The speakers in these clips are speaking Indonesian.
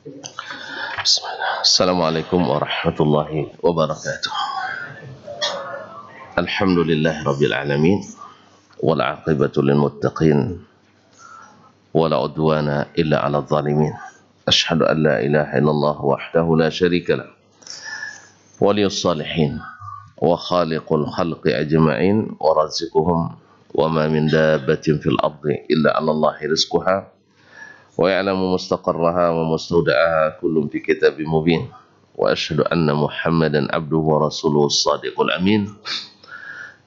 Bismillah. Assalamualaikum warahmatullahi wabarakatuh. Alhamdulillah rabbil alamin wal aqibatu lil muttaqin wala udwana illa 'alal zalimin. Asyhadu an la ilaha illallah wahdahu la syarika lah. Waliyus salihin wa khaliqul khalqi ajma'in wa raziquhum wa ma min dabbatin fil ardi illa 'ala Allahi rizquha wa ya'lamu mustaqarraha wa mustawda'aha kullun fi kitabim mubin. Wa asyhadu anna Muhammadan abduhu wa rasuluhu as-sadiqul amin.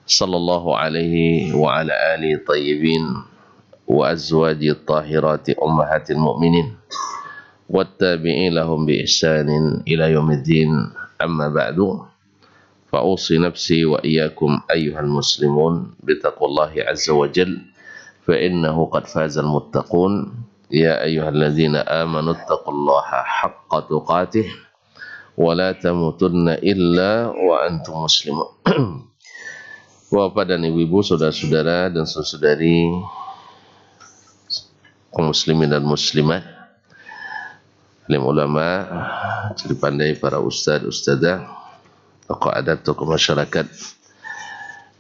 Sallallahu alaihi wa ala alihi tayyibin wa azwaji at-tahirati ummahatil mu'minin wattabi'in lahum bi ihsanin ila yaumiddin. Amma ba'du, fa usi nafsi wa iyyakum ayyuhal muslimun bi taqwallahi azza wa jalla fa innahu qad fazal muttaqun. Ya ayyuhalladzina amanu taqullaha haqqa tuqatih wa la tamutunna illa wa antum muslimun. Bapak dan ibu-ibu, saudara-saudara dan saudari kaum muslimin dan muslimat, alim ulama, ciri pandai para ustaz, ustazah, tokoh adat, tokoh masyarakat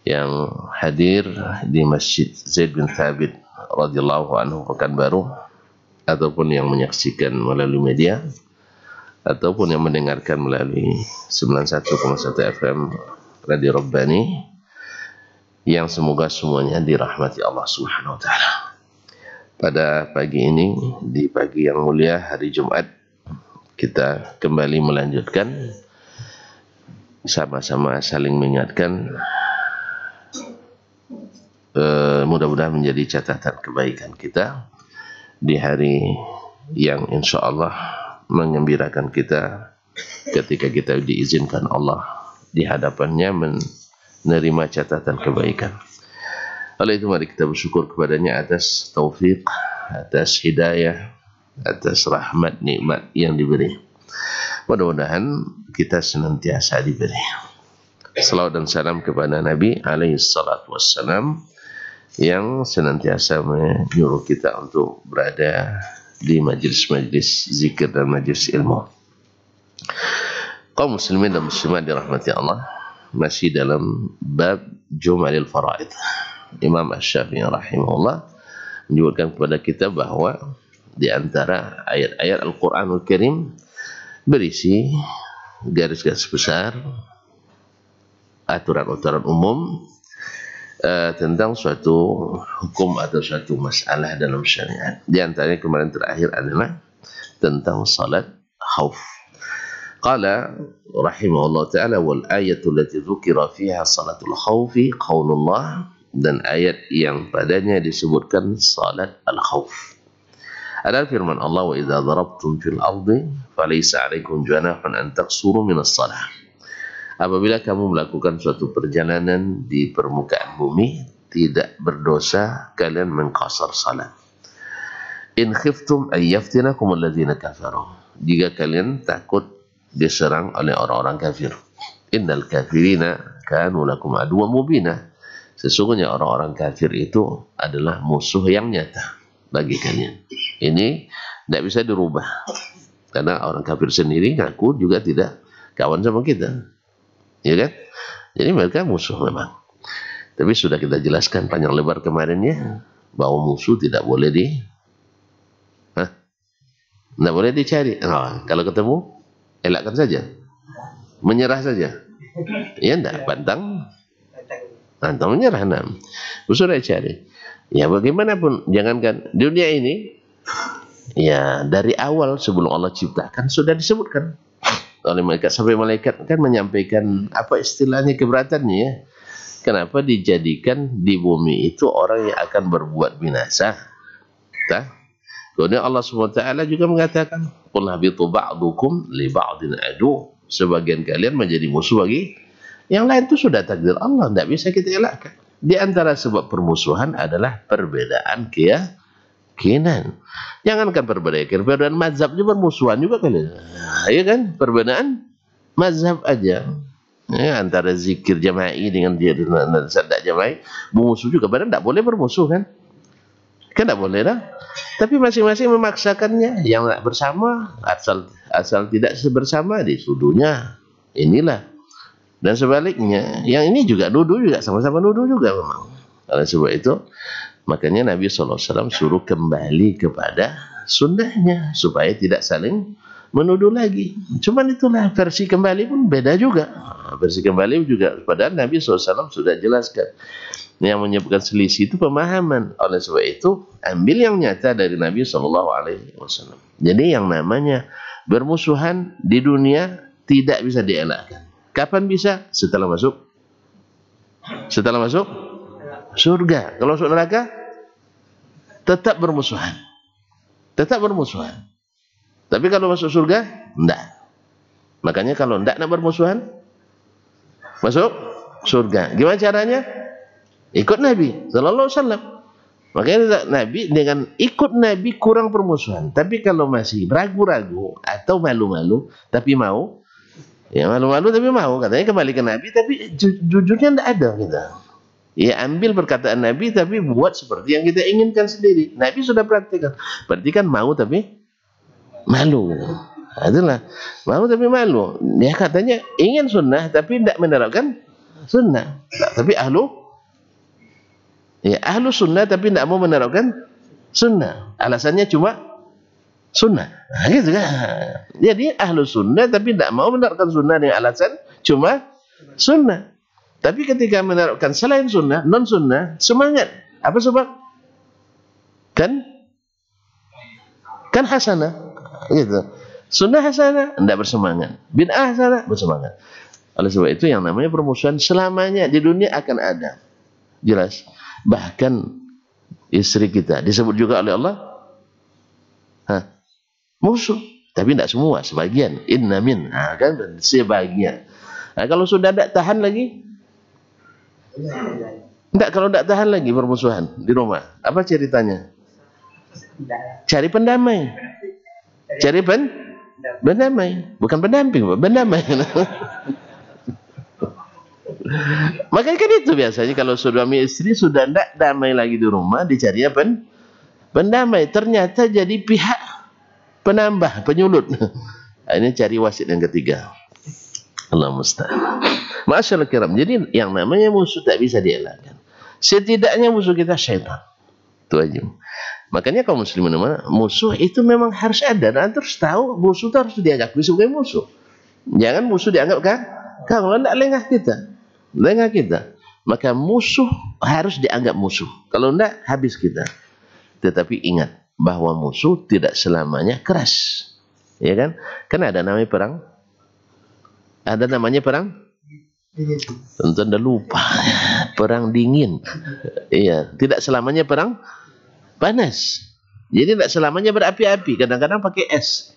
yang hadir di Masjid Zaid bin Thabit radhiyallahu anhu Pekanbaru, ataupun yang menyaksikan melalui media, ataupun yang mendengarkan melalui 91,1 FM Radio Rabbani, yang semoga semuanya dirahmati Allah Subhanahu wa taala. Pada pagi ini, di pagi yang mulia hari Jumat, kita kembali melanjutkan sama-sama saling mengingatkan, mudah-mudahan menjadi catatan kebaikan kita di hari yang insya Allah mengembirakan kita ketika kita diizinkan Allah di hadapannya menerima catatan kebaikan. Oleh itu mari kita bersyukur kepadanya atas taufik, atas hidayah, atas rahmat nikmat yang diberi. Mudah-mudahan kita senantiasa diberi salawat dan salam kepada Nabi alaihi salatu wassalam, yang senantiasa menyuruh kita untuk berada di majlis-majlis zikir dan majlis ilmu. Kaum muslimin dan muslimat dirahmati Allah, masih dalam bab Jumalil Faraid. Imam Asy-Syafi'i rahimahullah menyebutkan kepada kita bahwa di antara ayat-ayat Al-Qur'anul Karim berisi garis-garis besar, aturan-aturan umum tentang suatu hukum atau suatu masalah dalam syariat. Di antaranya kemarin terakhir adalah tentang salat khauf. Qala rahimahullah ta'ala wal ayatu allati dzukira fiha salatul khaufi qaulullah, dan ayat yang padanya disebutkan salat al-khauf adalah firman Allah, wa idza darabtum fil ardi falaysa 'alaikum junahun an taqsuru minas salah. Apabila kamu melakukan suatu perjalanan di permukaan bumi, tidak berdosa kalian mengqasar salat. In khiftum ay yaftinakum alladzina kafaru, jika kalian takut diserang oleh orang-orang kafir. Innal kafirina kanu lakum aduwwan mubina, sesungguhnya orang-orang kafir itu adalah musuh yang nyata bagi kalian. Ini tidak bisa dirubah, karena orang kafir sendiri ngaku juga tidak kawan sama kita, ya kan? Jadi mereka musuh memang. Tapi sudah kita jelaskan panjang lebar kemarinnya bahwa musuh tidak boleh tidak boleh dicari. Kalau ketemu elakkan saja, menyerah saja. Ya enggak, pantang menyerah. Musuh dicari. Ya bagaimanapun, jangankan dunia ini, ya dari awal sebelum Allah ciptakan sudah disebutkan oleh malaikat, sampai malaikat kan menyampaikan apa istilahnya keberatannya ya. Kenapa dijadikan di bumi itu orang yang akan berbuat binasa? Kemudian Allah SWT juga mengatakan, qul habitu ba'dukum li ba'din adu, sebagian kalian menjadi musuh bagi yang lain. Itu sudah takdir Allah, tidak bisa kita elakkan. Di antara sebab permusuhan adalah perbedaan keyakinan. Jangankan perbedaan mazhab juga, bermusuhan juga kalian. Ya kan? Perbedaan mazhab aja. Ya, antara zikir jama'i dengan dia tidak jama'i, bermusuh juga. Padahal tidak boleh bermusuh kan? Kan tidak boleh dah. Tapi masing-masing memaksakannya. Yang nak bersama, asal tidak bersama disuduhnya. Inilah. Dan sebaliknya, yang ini juga nuduh juga, sama-sama nuduh juga memang. Oleh sebab itu, makanya Nabi SAW suruh kembali kepada sunnahnya, supaya tidak saling menuduh lagi. Cuman itulah, versi kembali pun beda juga. Versi kembali juga, padahal Nabi SAW sudah jelaskan. Yang menyebabkan selisih itu pemahaman. Oleh sebab itu, ambil yang nyata dari Nabi SAW. Jadi yang namanya bermusuhan di dunia tidak bisa dielakkan. Kapan bisa? Setelah masuk surga. Kalau masuk neraka, tetap bermusuhan. Tetap bermusuhan. Tapi kalau masuk surga, enggak. Makanya kalau enggak nak bermusuhan, masuk surga. Gimana caranya? Ikut Nabi sallallahu alaihi wasallam. Makanya Nabi, dengan ikut Nabi kurang permusuhan. Tapi kalau masih ragu-ragu atau malu-malu tapi mau, ya malu-malu tapi mau, katanya kembali ke Nabi, tapi jujurnya tidak ada kita. Ya ambil perkataan Nabi tapi buat seperti yang kita inginkan sendiri. Nabi sudah praktikkan. Berarti kan mau tapi malu. Itulah, mau tapi malu. Dia katanya ingin sunnah tapi tidak menerapkan sunnah. Tapi ahlu sunnah tapi tidak mau menerapkan sunnah. Alasannya cuma sunnah. Nah, gitu kan. Jadi ahlu sunnah tapi tidak mau menerapkan sunnah dengan alasan cuma sunnah. Tapi ketika menerapkan selain sunnah, non sunnah, semangat. Apa sebab? Kan hasanah. Gitu. Sunnah hasanah, tidak bersemangat. Bid'ah hasanah, bersemangat. Oleh sebab itu yang namanya permusuhan selamanya di dunia akan ada. Jelas. Bahkan istri kita disebut juga oleh Allah musuh, tapi tidak semua, sebagian. Inna min, kan sebagian. Nah, kalau sudah tidak tahan lagi, tidak, kalau tidak tahan lagi permusuhan di rumah, apa ceritanya? Cari pendamai. Cari pendamai, bukan pendamping, pendamai. Makanya kan itu biasanya kalau suami istri sudah tidak damai lagi di rumah, dicari apa? Pendamai. Ternyata jadi pihak penambah, penyulut. Ini cari wasit yang ketiga. Allah musta'an. Masyaallah kiram. Jadi yang namanya musuh tak bisa dielakkan. Setidaknya musuh kita syaitan. Itu aja. Makanya kaum muslimin, musuh itu memang harus ada. Dan terus tahu musuh itu harus dianggap sebagai musuh. Jangan musuh dianggap kan? Kalau tidak lengah kita. Maka musuh harus dianggap musuh. Kalau tidak, habis kita. Tetapi ingat bahwa musuh tidak selamanya keras. Ya kan? Kan ada namanya perang. Ada namanya perang. Tentu Anda lupa. Perang dingin. Iya, tidak selamanya perang panas. Jadi tidak selamanya berapi-api. Kadang-kadang pakai es.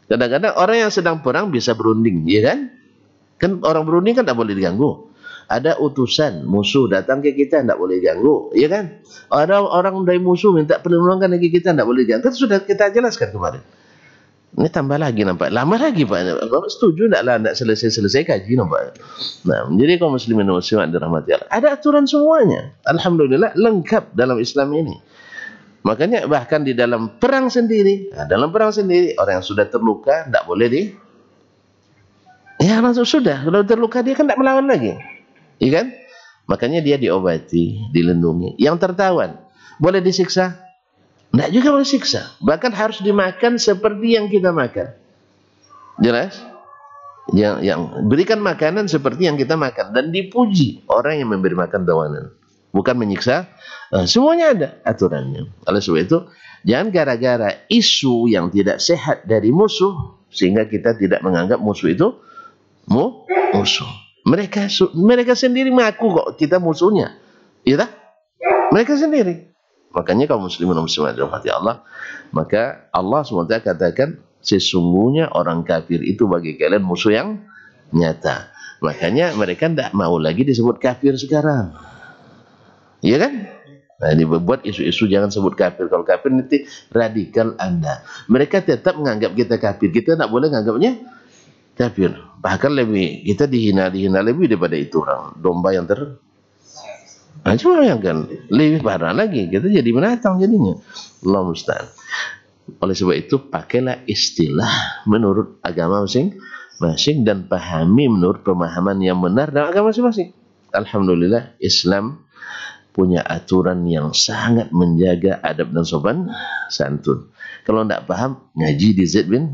Kadang-kadang orang yang sedang perang bisa berunding, ya kan? Kan orang berunding kan tidak boleh diganggu. Ada utusan musuh datang ke kita, tidak boleh ganggu, ya kan? Ada orang dari musuh minta perlindungan ke kita, tidak boleh ganggu. Kan sudah kita jelaskan kemarin. Ini tambah lagi nampak, lama lagi Pak. Bapak setuju tidak selesai kaji nampak. Nah, jadi kaum muslimin dan muslimat dirahmati Allah, ada aturan semuanya. Alhamdulillah lengkap dalam Islam ini. Makanya bahkan di dalam perang sendiri, orang yang sudah terluka tidak boleh ya langsung sudah, kalau terluka dia kan tidak melawan lagi. Iya kan? Makanya dia diobati, dilindungi. Yang tertawan boleh disiksa? Tidak juga boleh siksa. Bahkan harus dimakan seperti yang kita makan. Jelas? Yang berikan makanan seperti yang kita makan. Dan dipuji orang yang memberi makan tawanan. Bukan menyiksa. Semuanya ada aturannya. Oleh sebab itu, jangan gara-gara isu yang tidak sehat dari musuh, sehingga kita tidak menganggap musuh itu musuh. Mereka sendiri mengaku kok kita musuhnya. Iya tak? Mereka sendiri. Makanya kaum muslimin dan muslimat dirahmati Allah, maka Allah SWT katakan sesungguhnya orang kafir itu bagi kalian musuh yang nyata. Makanya mereka tidak mau lagi disebut kafir sekarang. Iya kan? Nah, ini buat isu-isu jangan sebut kafir. Kalau kafir nanti radikal Anda. Mereka tetap menganggap kita kafir. Kita tidak boleh menganggapnya kafir. Bahkan lebih kita dihina lebih daripada itu orang. Domba yang Nah, cuma yang kan lebih parah lagi, kita jadi binatang jadinya. Allah musta'an. Oleh sebab itu pakailah istilah menurut agama masing-masing dan pahami menurut pemahaman yang benar dalam agama masing-masing. Alhamdulillah Islam punya aturan yang sangat menjaga adab dan sopan santun. Kalau tidak paham, ngaji di Zaid bin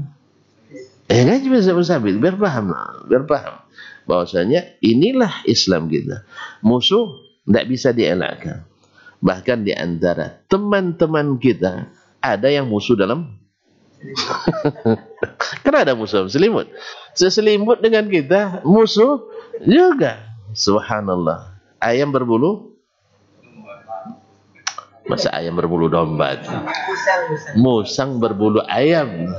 ngaji di Zaid bin Sabit, biar paham bahwasanya inilah Islam kita. Musuh tidak bisa dielakkan. Bahkan di antara teman-teman kita ada yang musuh dalam kan ada musuh selimut. Seselimut dengan kita musuh juga. Subhanallah. Ayam berbulu, masa ayam berbulu domba? Musang berbulu ayam.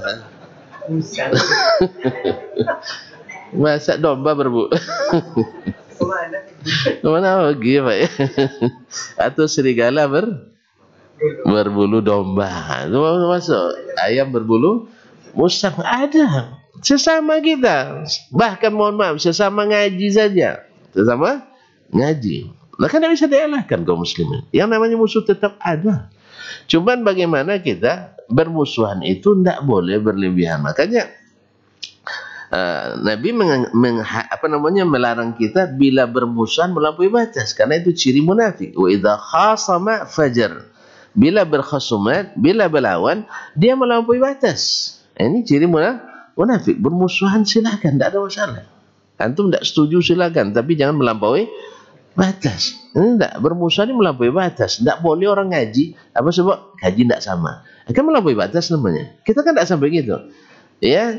Masa domba berbulu? Kemana lagi Pak ya? Atau serigala berbulu domba. Masuk ayam berbulu musang, ada sesama kita. Bahkan mohon maaf, sesama ngaji saja, sesama ngaji. Maka tidak bisa dielakkan kaum muslimin. Yang namanya musuh tetap ada. Cuman bagaimana kita bermusuhan itu tidak boleh berlebihan. Makanya Nabi melarang kita bila bermusuhan melampaui batas, karena itu ciri munafik. Wa idza khasama fajar. Bila berkhasumat, bila berlawan, dia melampaui batas. Ini ciri munafik. Bermusuhan silakan, tidak ada masalah. Antum tidak setuju silakan, tapi jangan melampaui batas. Ini tidak, bermusuhan ini melampaui batas. Tidak boleh orang ngaji, apa sebab ngaji tidak sama. Akan melampaui batas namanya. Kita kan tidak sampai gitu. Ya,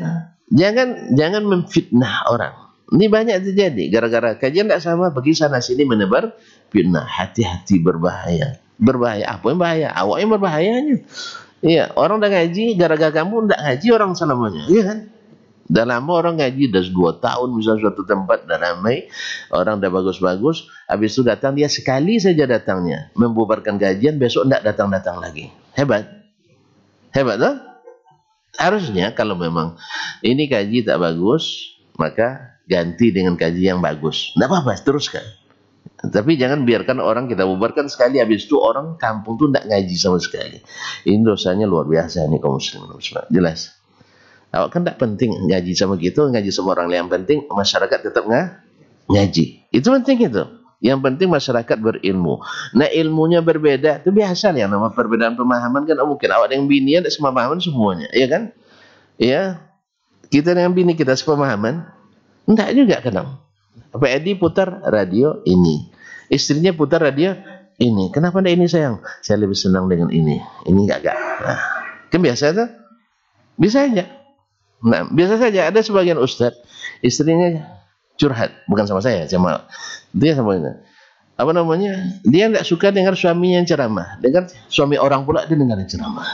jangan memfitnah orang. Ini banyak terjadi gara-gara kajian tidak sama, pergi sana sini menebar fitnah. Hati-hati, berbahaya. Berbahaya. Apa yang bahaya? Awak yang berbahayanya. Iya, orang dah ngaji, gara-gara kamu tidak ngaji orang selamanya. Iya kan? Dah lama orang ngaji, dah 2 tahun misalnya suatu tempat, dah ramai, orang dah bagus-bagus, habis itu datang dia sekali saja datangnya, membubarkan kajian, besok tidak datang-datang lagi. Hebat. Hebat tak? Harusnya kalau memang ini kaji tak bagus, maka ganti dengan kaji yang bagus. Tidak apa-apa, teruskan. Tapi jangan biarkan orang kita bubarkan sekali, habis itu orang kampung tu tidak ngaji sama sekali. Ini dosanya luar biasa nih kaum muslimin. Jelas. Awak kan tak penting ngaji sama kita, ngaji sama orang lain. Yang penting masyarakat tetap ngaji. Itu penting itu. Yang penting masyarakat berilmu. Nah ilmunya berbeda, itu biasa yang nama perbedaan pemahaman kan mungkin. Awak dengan bini ada sepemahaman semuanya, ya kan? Ya, kita dengan bini kita sepemahaman, enggak juga kadang. Pak Edi putar radio ini, istrinya putar radio ini. Kenapa enggak ini sayang? Saya lebih senang dengan ini. Ini enggak. Nah, kan biasa tuh? Bisa aja. Nah, biasa saja ada sebagian ustaz, istrinya curhat, bukan sama saya, sama dia sama ini. Apa namanya? Dia tidak suka dengar suaminya yang ceramah, dengar suami orang pula dia dengar ceramah.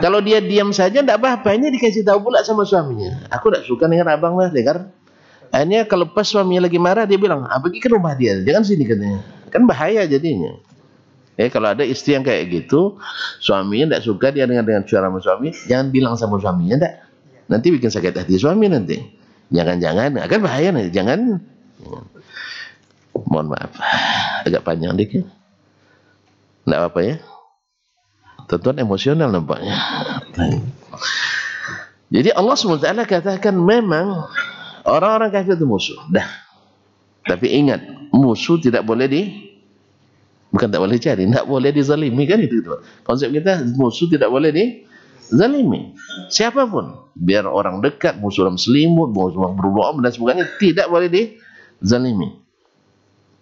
Kalau dia diam saja tidak apa-apa, ini dikasih tahu pula sama suaminya. Aku tidak suka dengar abang lah dengar. Akhirnya kalau pas suaminya lagi marah dia bilang, pergi ke rumah dia, jangan sini katanya. Kan bahaya jadinya. Kalau ada istri yang kayak gitu, suaminya tidak suka dia dengan ceramah suami, jangan bilang sama suaminya tidak. Nanti bikin sakit hati suami nanti. Jangan-jangan, akan bahaya nih. Jangan. Mohon maaf, agak panjang dikit. Tidak apa-apa ya. Tentuan emosional nampaknya. Jadi Allah SWT katakan memang orang-orang kafir itu musuh. Dah. Tapi ingat, musuh tidak boleh bukan tak boleh cari, tak boleh dizalimi kan itu. Konsep kita musuh tidak boleh dizalimi. Siapapun, biar orang dekat, musuh dalam selimut, musuh berdoa dan sebagainya, tidak boleh dizalimi.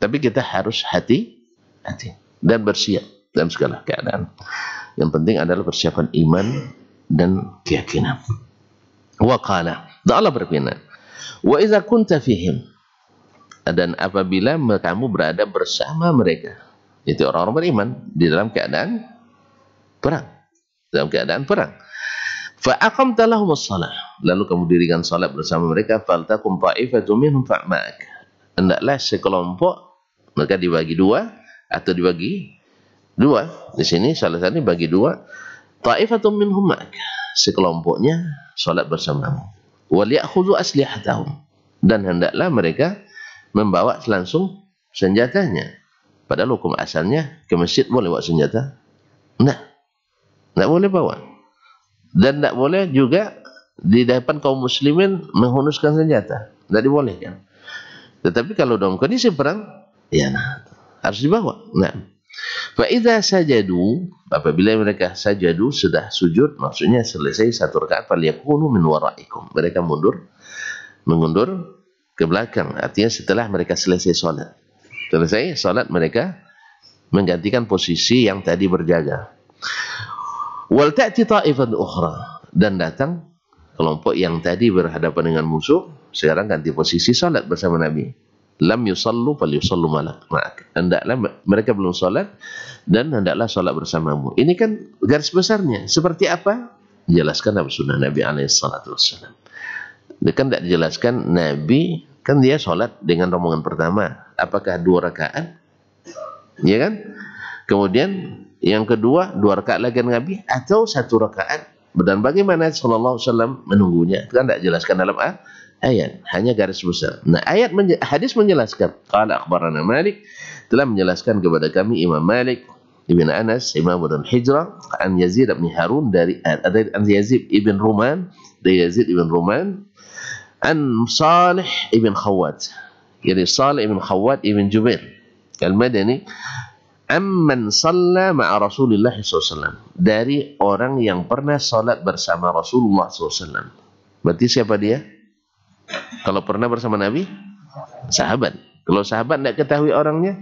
Tapi kita harus hati-hati dan bersiap dalam segala keadaan. Yang penting adalah persiapan iman dan keyakinan. Wa qala, Allah berfirman, wa idza kunta fihim, dan apabila kamu berada bersama mereka, itu orang-orang beriman di dalam keadaan perang. Dalam keadaan perang. Fa aqamta lahumus shalah, lalu kamu dirikan salat bersama mereka, faltakum ta'ifatun minhum fa'mak. Hendaklah sekelompok, mereka dibagi dua atau dibagi dua. Di sini salah satu bagi dua. Ta'ifatun minhum ma'ak, sekelompoknya salat bersamamu. Wal ya'khudhu aslihatahum, dan hendaklah mereka membawa langsung senjatanya. Padahal hukum asalnya ke masjid boleh bawa senjata? Tidak boleh bawa. Dan tidak boleh juga di depan kaum muslimin menghunuskan senjata. Tidak dibolehkan. Tetapi kalau dalam kondisi perang, ya harus dibawa. Fa'idha sajadu, apabila mereka sajadu, sudah sujud, maksudnya selesai satu rakaat, faliyakunu min waraikum. Mereka mengundur ke belakang. Artinya setelah mereka selesai sholat. Selesai sholat, mereka menggantikan posisi yang tadi berjaga. Wal ta'ti ta'ifan ukhra, dan datang kelompok yang tadi berhadapan dengan musuh, sekarang ganti posisi sholat bersama Nabi. Lam yusallu fal yusallu ma'ak. Hendaklah mereka belum sholat, dan hendaklah sholat bersamamu. Ini kan garis besarnya. Seperti apa? Jelaskan dalam sunnah Nabi alaihissalatu wassalam. Dia kan tidak dijelaskan Nabi, kan dia sholat dengan rombongan pertama. Apakah 2 rakaat? Ya kan? Kemudian yang kedua 2 rakaat lagi Nabi, atau 1 rakaat? Dan bagaimana sallallahu alaihi wasallam menunggunya? Kan tidak jelaskan dalam ayat, hanya garis besar. Hadis menjelaskan. Qala akhbarana Malik, telah menjelaskan kepada kami Imam Malik Ibn Anas, Imam Darul Hijrah, an Yazid bin Harun dari an Yazid ibn Ruman, dari Yazid ibn Ruman, an Salih ibn Khawwat, jadi Salih ibn Khawwat ibn Jubair al-Madani, amman shalla ma'a Rasulullah SAW, dari orang yang pernah salat bersama Rasulullah SAW. Berarti siapa dia? Kalau pernah bersama Nabi, sahabat. Kalau sahabat tidak ketahui orangnya,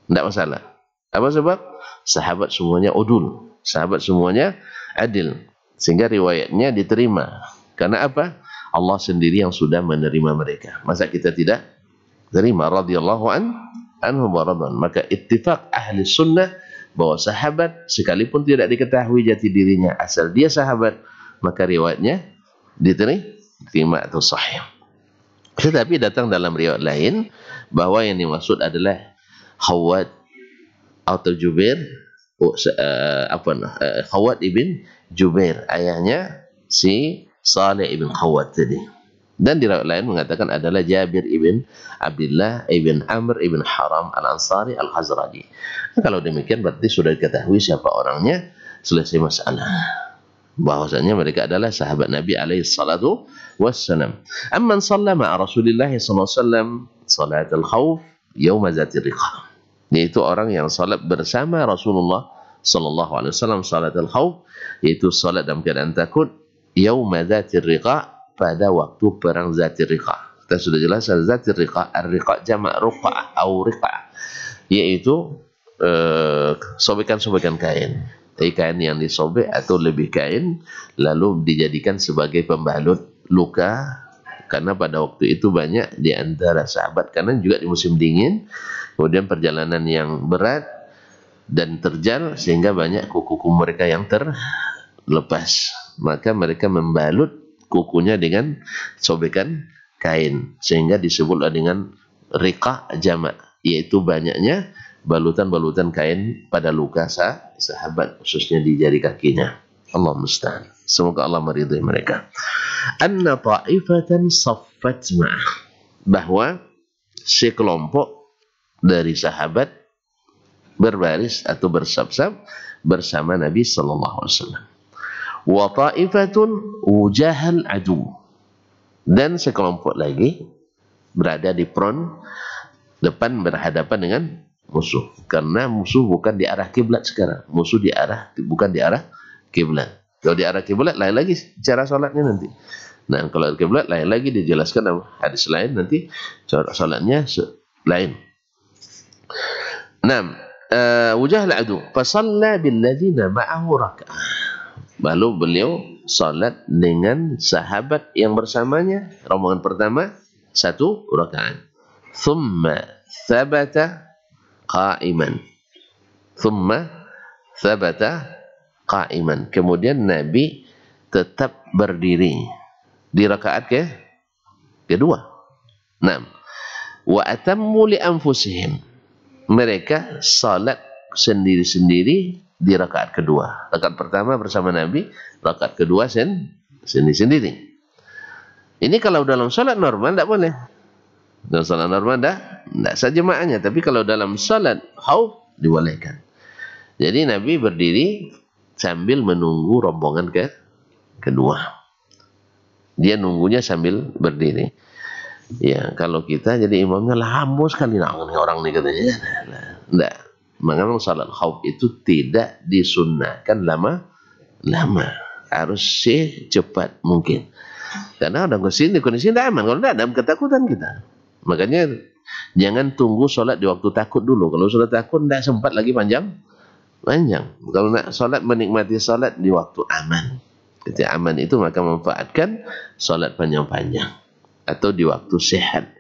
tidak masalah. Apa sebab? Sahabat semuanya udul, sahabat semuanya adil, sehingga riwayatnya diterima. Karena apa? Allah sendiri yang sudah menerima mereka. Masa kita tidak terima? Radhiyallahu anhum wa radhan. Maka ittifaq ahli sunnah bahwa sahabat sekalipun tidak diketahui jati dirinya, asal dia sahabat, maka riwayatnya diterima atau sahih. Tetapi datang dalam riwayat lain bahwa yang dimaksud adalah Khawwat atau Jubair, Khawwat ibn Jubair, ayahnya si Salih ibn Khawwat tadi. Dan di riwayat lain mengatakan adalah Jabir ibn Abdullah ibn Amr ibn Haram al-Ansari al-Khazraji. Kalau demikian berarti sudah diketahui siapa orangnya, selesai masalah. Bahwasanya mereka adalah sahabat Nabi alaihi salatu wassalam. Amman shalla ma'a Rasulillah sallallahu alaihi wasallam salat al-khawf yaum zatir riqa, yaitu orang yang salat bersama Rasulullah sallallahu alaihi wasallam salat al-khawf, yaitu salat dalam keadaan takut, yaum zatir riqa, pada waktu perang zatir riqa. Kita sudah jelas zatir riqa, ar-riqa jamak ruqa'ah atau riqa'ah, yaitu sobekan-sobekan kain. Kain yang disobek atau lebih kain lalu dijadikan sebagai pembalut luka, karena pada waktu itu banyak di antara sahabat, karena juga di musim dingin, kemudian perjalanan yang berat dan terjal, sehingga banyak kuku mereka yang terlepas, maka mereka membalut kukunya dengan sobekan kain, sehingga disebutlah dengan riqa jamak, yaitu banyaknya balutan-balutan kain pada luka sahabat, khususnya di jari kakinya. Allah musta'an. Semoga Allah meridai mereka. Anna ta'ifatan saffat ma'ah, bahwa sekelompok dari sahabat berbaris atau bersab-sab bersama Nabi sallallahu alaihi wasallam. Wa ta'ifatun wujahal adu, dan sekelompok lagi berada di front depan berhadapan dengan musuh, karena musuh bukan di arah kiblat sekarang, musuh bukan di arah kiblat. Kalau di arah kiblat lain lagi cara salatnya nanti. Nah, kalau kiblat lain lagi dijelaskan dalam hadis lain, nanti cara salatnya lain. Naam, wujah al-adu fa shalla bil ladzina ma'ahu rak'ah, lalu beliau salat dengan sahabat yang bersamanya, rombongan pertama 1 rakaat. Thumma thabata qa'iman, kemudian Nabi tetap berdiri di rakaat kedua. Naam, wa atammu li anfusihim, mereka salat sendiri-sendiri di rakaat kedua. Rakaat pertama bersama Nabi, rakaat kedua sendiri-sendiri. Ini kalau dalam salat normal tidak boleh. Dalam salat normal tidak sah jemaahnya. Tapi kalau dalam salat khauf dibolehkan. Jadi Nabi berdiri sambil menunggu rombongan kedua. Dia nunggunya sambil berdiri. Ya, kalau kita jadi imamnya lama sekali, nah ini orang nih katanya. Enggak. Memang salat khauf itu tidak disunnahkan lama. Harus secepat mungkin. Karena ada kondisi tidak aman. Kalau tidak ada ketakutan kita. Makanya jangan tunggu sholat di waktu takut dulu. Kalau sholat takut tidak sempat lagi panjang. Kalau nak sholat, menikmati sholat di waktu aman. Ketika aman itu maka manfaatkan sholat panjang-panjang. Atau di waktu sehat.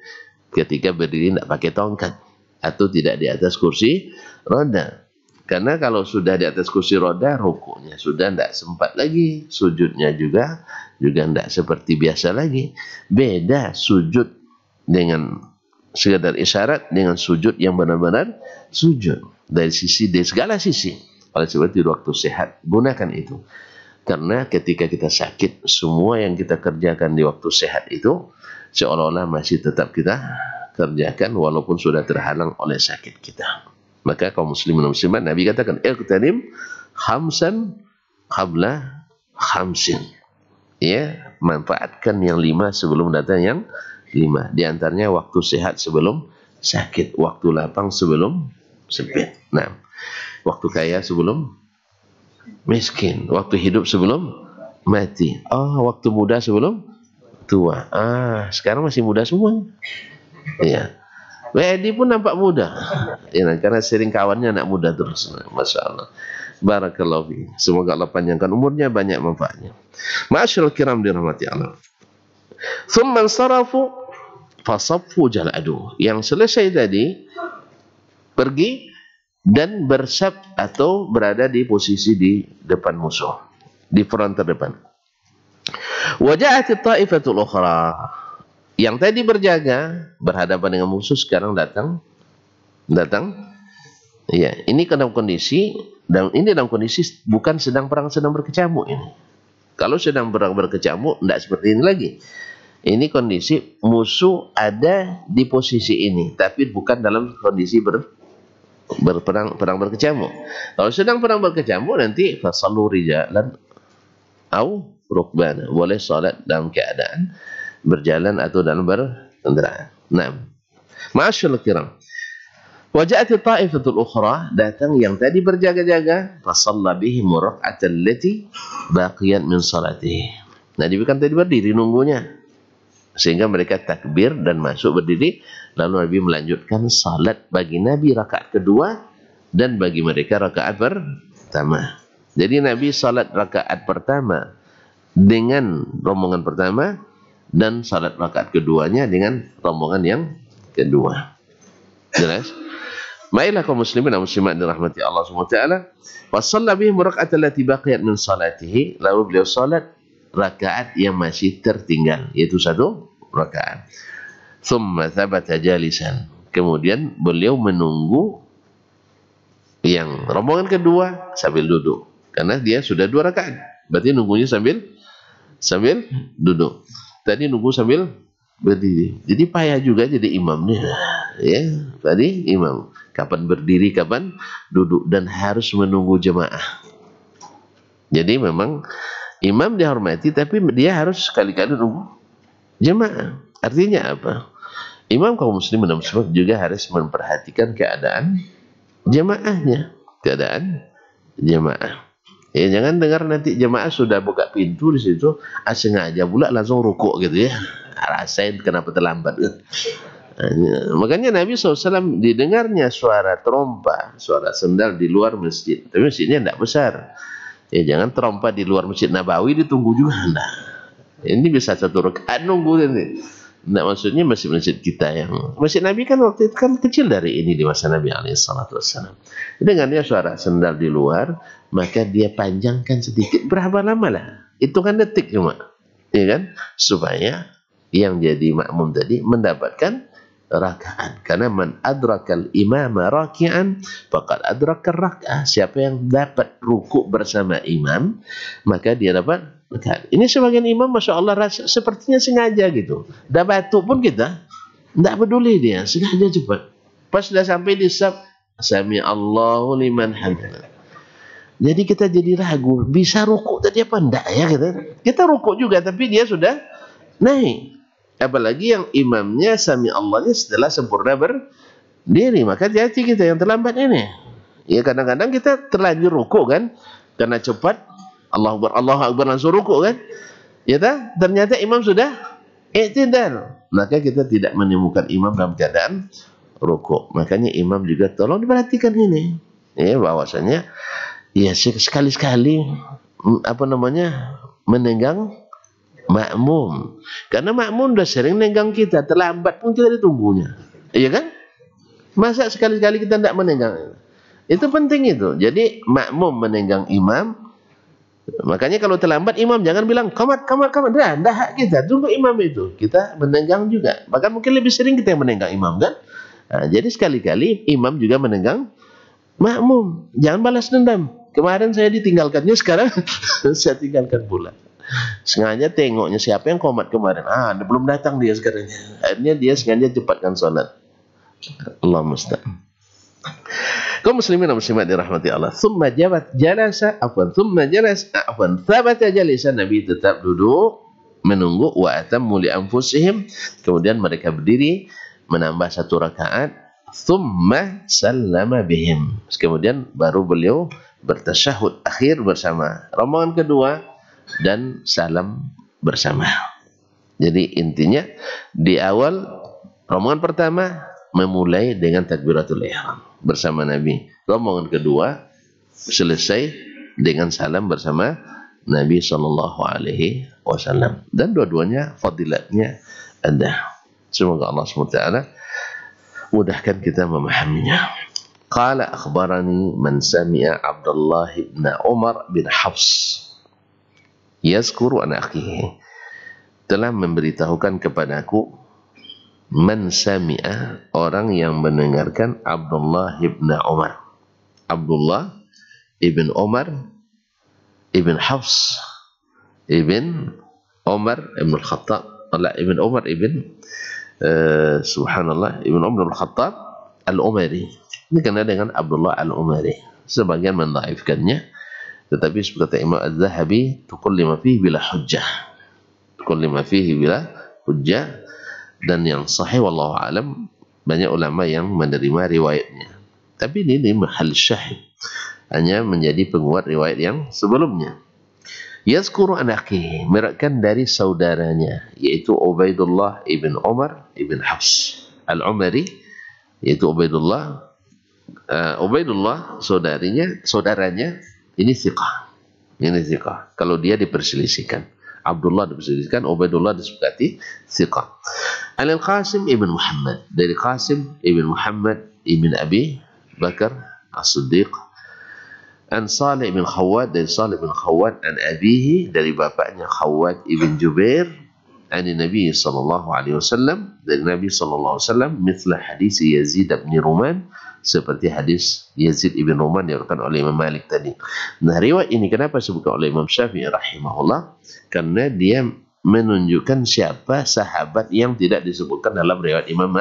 Ketika berdiri tidak pakai tongkat. Atau tidak di atas kursi roda. Karena kalau sudah di atas kursi roda, rukuknya sudah tidak sempat lagi. Sujudnya juga tidak seperti biasa lagi. Beda sujud dengan sekadar isyarat dengan sujud yang benar-benar sujud. Dari segala sisi. Oleh sebab itu di waktu sehat, gunakan itu. Karena ketika kita sakit, semua yang kita kerjakan di waktu sehat itu, seolah-olah masih tetap kita kerjakan walaupun sudah terhalang oleh sakit kita. Maka kaum muslimin dan muslimat, Nabi katakan, iqtanim khamsan qabla khamsin. Ya, manfaatkan yang 5 sebelum datang yang 5. Di antaranya waktu sehat sebelum sakit, waktu lapang sebelum sempit. Nah, waktu kaya sebelum miskin, waktu hidup sebelum mati. Waktu muda sebelum tua. Sekarang masih muda semua. Iya. Edi pun nampak muda. Ya, karena sering kawannya anak muda terus. Masya Allah. Barakallahu fiik. Semoga Allah panjangkan umurnya, banyak manfaatnya. Ma'asyiral kiram dirahmati Allah. Tsumma sarafu fasaffu jaladu. Yang selesai tadi pergi dan bersaf atau berada di posisi di depan musuh, di front terdepan. Waja'at at-ta'ifatul ukhra. Yang tadi berjaga berhadapan dengan musuh sekarang datang. Ya, ini dalam kondisi bukan sedang perang, sedang berkecamuk ini. Kalau sedang perang berkecamuk tidak seperti ini lagi. Ini kondisi musuh ada di posisi ini, tapi bukan dalam kondisi perang berkecamuk. Kalau sedang perang berkecamuk nanti fasallu rijalan au rukbana. Boleh salat dalam keadaan berjalan atau dalam berkendaraan. Nah, ma'asyiral kiram. Waja'at ta'ifatul ukhra, datang yang tadi berjaga-jaga, fasalla bihim rak'atan allati baqiyat min salatihi. Nah, dia kan tadi berdiri nunggunya. Sehingga mereka takbir dan masuk berdiri, lalu Nabi melanjutkan salat bagi Nabi rakaat kedua dan bagi mereka rakaat pertama. Jadi Nabi salat rakaat pertama dengan rombongan pertama dan salat rakaat keduanya dengan rombongan yang kedua. Jelas? Baiklah kaum muslimin dan muslimat dirahmati Allah Subhanahu wa taala. Wa shalla bihim rak'atan allati baqiyat min salatihi, lalu beliau salat rakaat yang masih tertinggal, yaitu 1 rakaat. Thumma thabata jalisan. Kemudian beliau menunggu yang rombongan kedua sambil duduk. Karena dia sudah 2 rakaat. Berarti nunggunya sambil duduk. Tadi nunggu sambil berdiri. Jadi payah juga jadi imamnya. Ya, tadi imam. Kapan berdiri, kapan duduk, dan harus menunggu jemaah. Jadi memang imam dihormati, tapi dia harus sekali-kali nunggu jemaah. Artinya apa? Imam kaum muslimin dan muslimat juga harus memperhatikan keadaan jemaahnya. Keadaan jemaah. Ya, jangan dengar nanti jemaah sudah buka pintu di situ, sengaja pula langsung rukuk gitu ya. Rasain kenapa terlambat. Makanya Nabi SAW didengarnya suara trompa, suara sendal di luar masjid. Tapi masjidnya tidak besar. Ya, jangan trompa di luar Masjid Nabawi ditunggu juga. Nah, ini bisa 1 rakaat nunggu ini. Nah, maksudnya masjid-masjid kita yang Masjid Nabi kan waktu itu kan kecil dari ini di masa Nabi SAW. Dengannya suara sendal di luar, maka dia panjangkan sedikit. Berapa lama lah? Hitungan detik cuma, ya kan? Supaya yang jadi makmum tadi mendapatkan rakaat. Karena man adrakal imama raki'an faqad adrakal rak'ah. Siapa yang dapat rukuk bersama imam, maka dia dapat rakaat. Ini sebagian imam Masya Allah rasa sepertinya sengaja gitu. Dah batuk pun kita Tidak peduli dia, sengaja cepat. Pas sudah sampai di sab, sami Allahu liman hamidah. Jadi kita jadi ragu, bisa rukuk tadi apa enggak ya kita? Kita rukuk juga tapi dia sudah naik. Apalagi yang imamnya sami Allahnya setelah sempurna berdiri, maka hati-hati kita yang terlambat ini. Ya kadang-kadang kita terlanjur rukuk kan, karena cepat Allahu Akbar langsung rukuk kan. Ya ternyata imam sudah i'tidal. Maka kita tidak menemukan imam dalam keadaan rukuk. Makanya imam juga tolong diperhatikan ini. Ya bahwasanya ya sekali-sekali menenggang makmum. Karena makmum udah sering nenggang kita, terlambat pun kita ditunggunya. Iya kan? Masa sekali-kali kita tidak menenggang? Itu penting itu. Jadi makmum menenggang imam. Makanya kalau terlambat imam jangan bilang kamat. Dah hak kita tunggu imam itu. Kita menenggang juga. Bahkan mungkin lebih sering kita yang menenggang imam kan? Nah, jadi sekali-kali imam juga menenggang makmum. Jangan balas dendam. Kemarin saya ditinggalkannya, sekarang saya tinggalkan pula. Sengaja tengoknya siapa yang komat kemarin. Belum datang dia sekarang. Akhirnya dia sengaja cepatkan sholat. Allah musta'an. Kaum muslimin dan muslimat dirahmati Allah. Thumma thabata jalisan. Nabi tetap duduk menunggu. Wa atammu li anfusihim. Kemudian mereka berdiri menambah 1 rakaat. Thumma sallama bihim. Kemudian baru beliau bertasyahud akhir bersama rombongan kedua dan salam bersama. Jadi intinya di awal rombongan pertama memulai dengan takbiratul ihram bersama Nabi. Rombongan kedua selesai dengan salam bersama Nabi sallallahu alaihi wasallam. Dan dua-duanya fadilatnya ada. Semoga Allah SWT mudahkan kita memahaminya. Qala akhbarani man sami'a Abdullah ibn Umar bin Hafs yazkuru an akhihi, telah memberitahukan kepadaku man sami'a, orang yang mendengarkan Abdullah ibn Umar. Abdullah ibn Umar ibn Hafs ibn Umar ibn Al-Khattab, ibn Umar ibn subhanallah ibn Umar Al-Khattab Al-Umari. Ini kena dengan Abdullah Al-Umari. Sebagian mendhaifkannya, tetapi seperti Imam Az-Zahabi, tukullima fihi bila hujjah. Tukullima fihi bila hujjah. Dan yang sahih wallahu alam, banyak ulama yang menerima riwayatnya. Tapi ini mahal syahid, hanya menjadi penguat riwayat yang sebelumnya. Yazkuru an akhihi, meriwayatkan dari saudaranya, yaitu Ubaidullah ibn Umar ibn Hafs Al-Umari, yaitu Ubaidullah saudaranya ini thiqah. Ini thiqah. Kalau dia diperselisihkan, Abdullah diperselisihkan, Ubaidullah disepakati thiqah. Al-Qasim ibn Muhammad, dari Qasim ibn Muhammad ibn Abi Bakar As-Siddiq. An Salih ibn Khawwat, dari Salih ibn Khawwat, an abihi, dari bapaknya Khawwat ibn Jubair, an Nabi sallallahu alaihi wasallam, dari Nabi sallallahu alaihi wasallam, mithla hadis Yazid ibn Ruman, seperti hadis Yazid ibn Ruman yang diriwayatkan oleh Imam Malik tadi. Nah, riwayat ini kenapa disebutkan oleh Imam Syafi'i rahimahullah? Karena dia menunjukkan siapa sahabat yang tidak disebutkan dalam riwayat Imam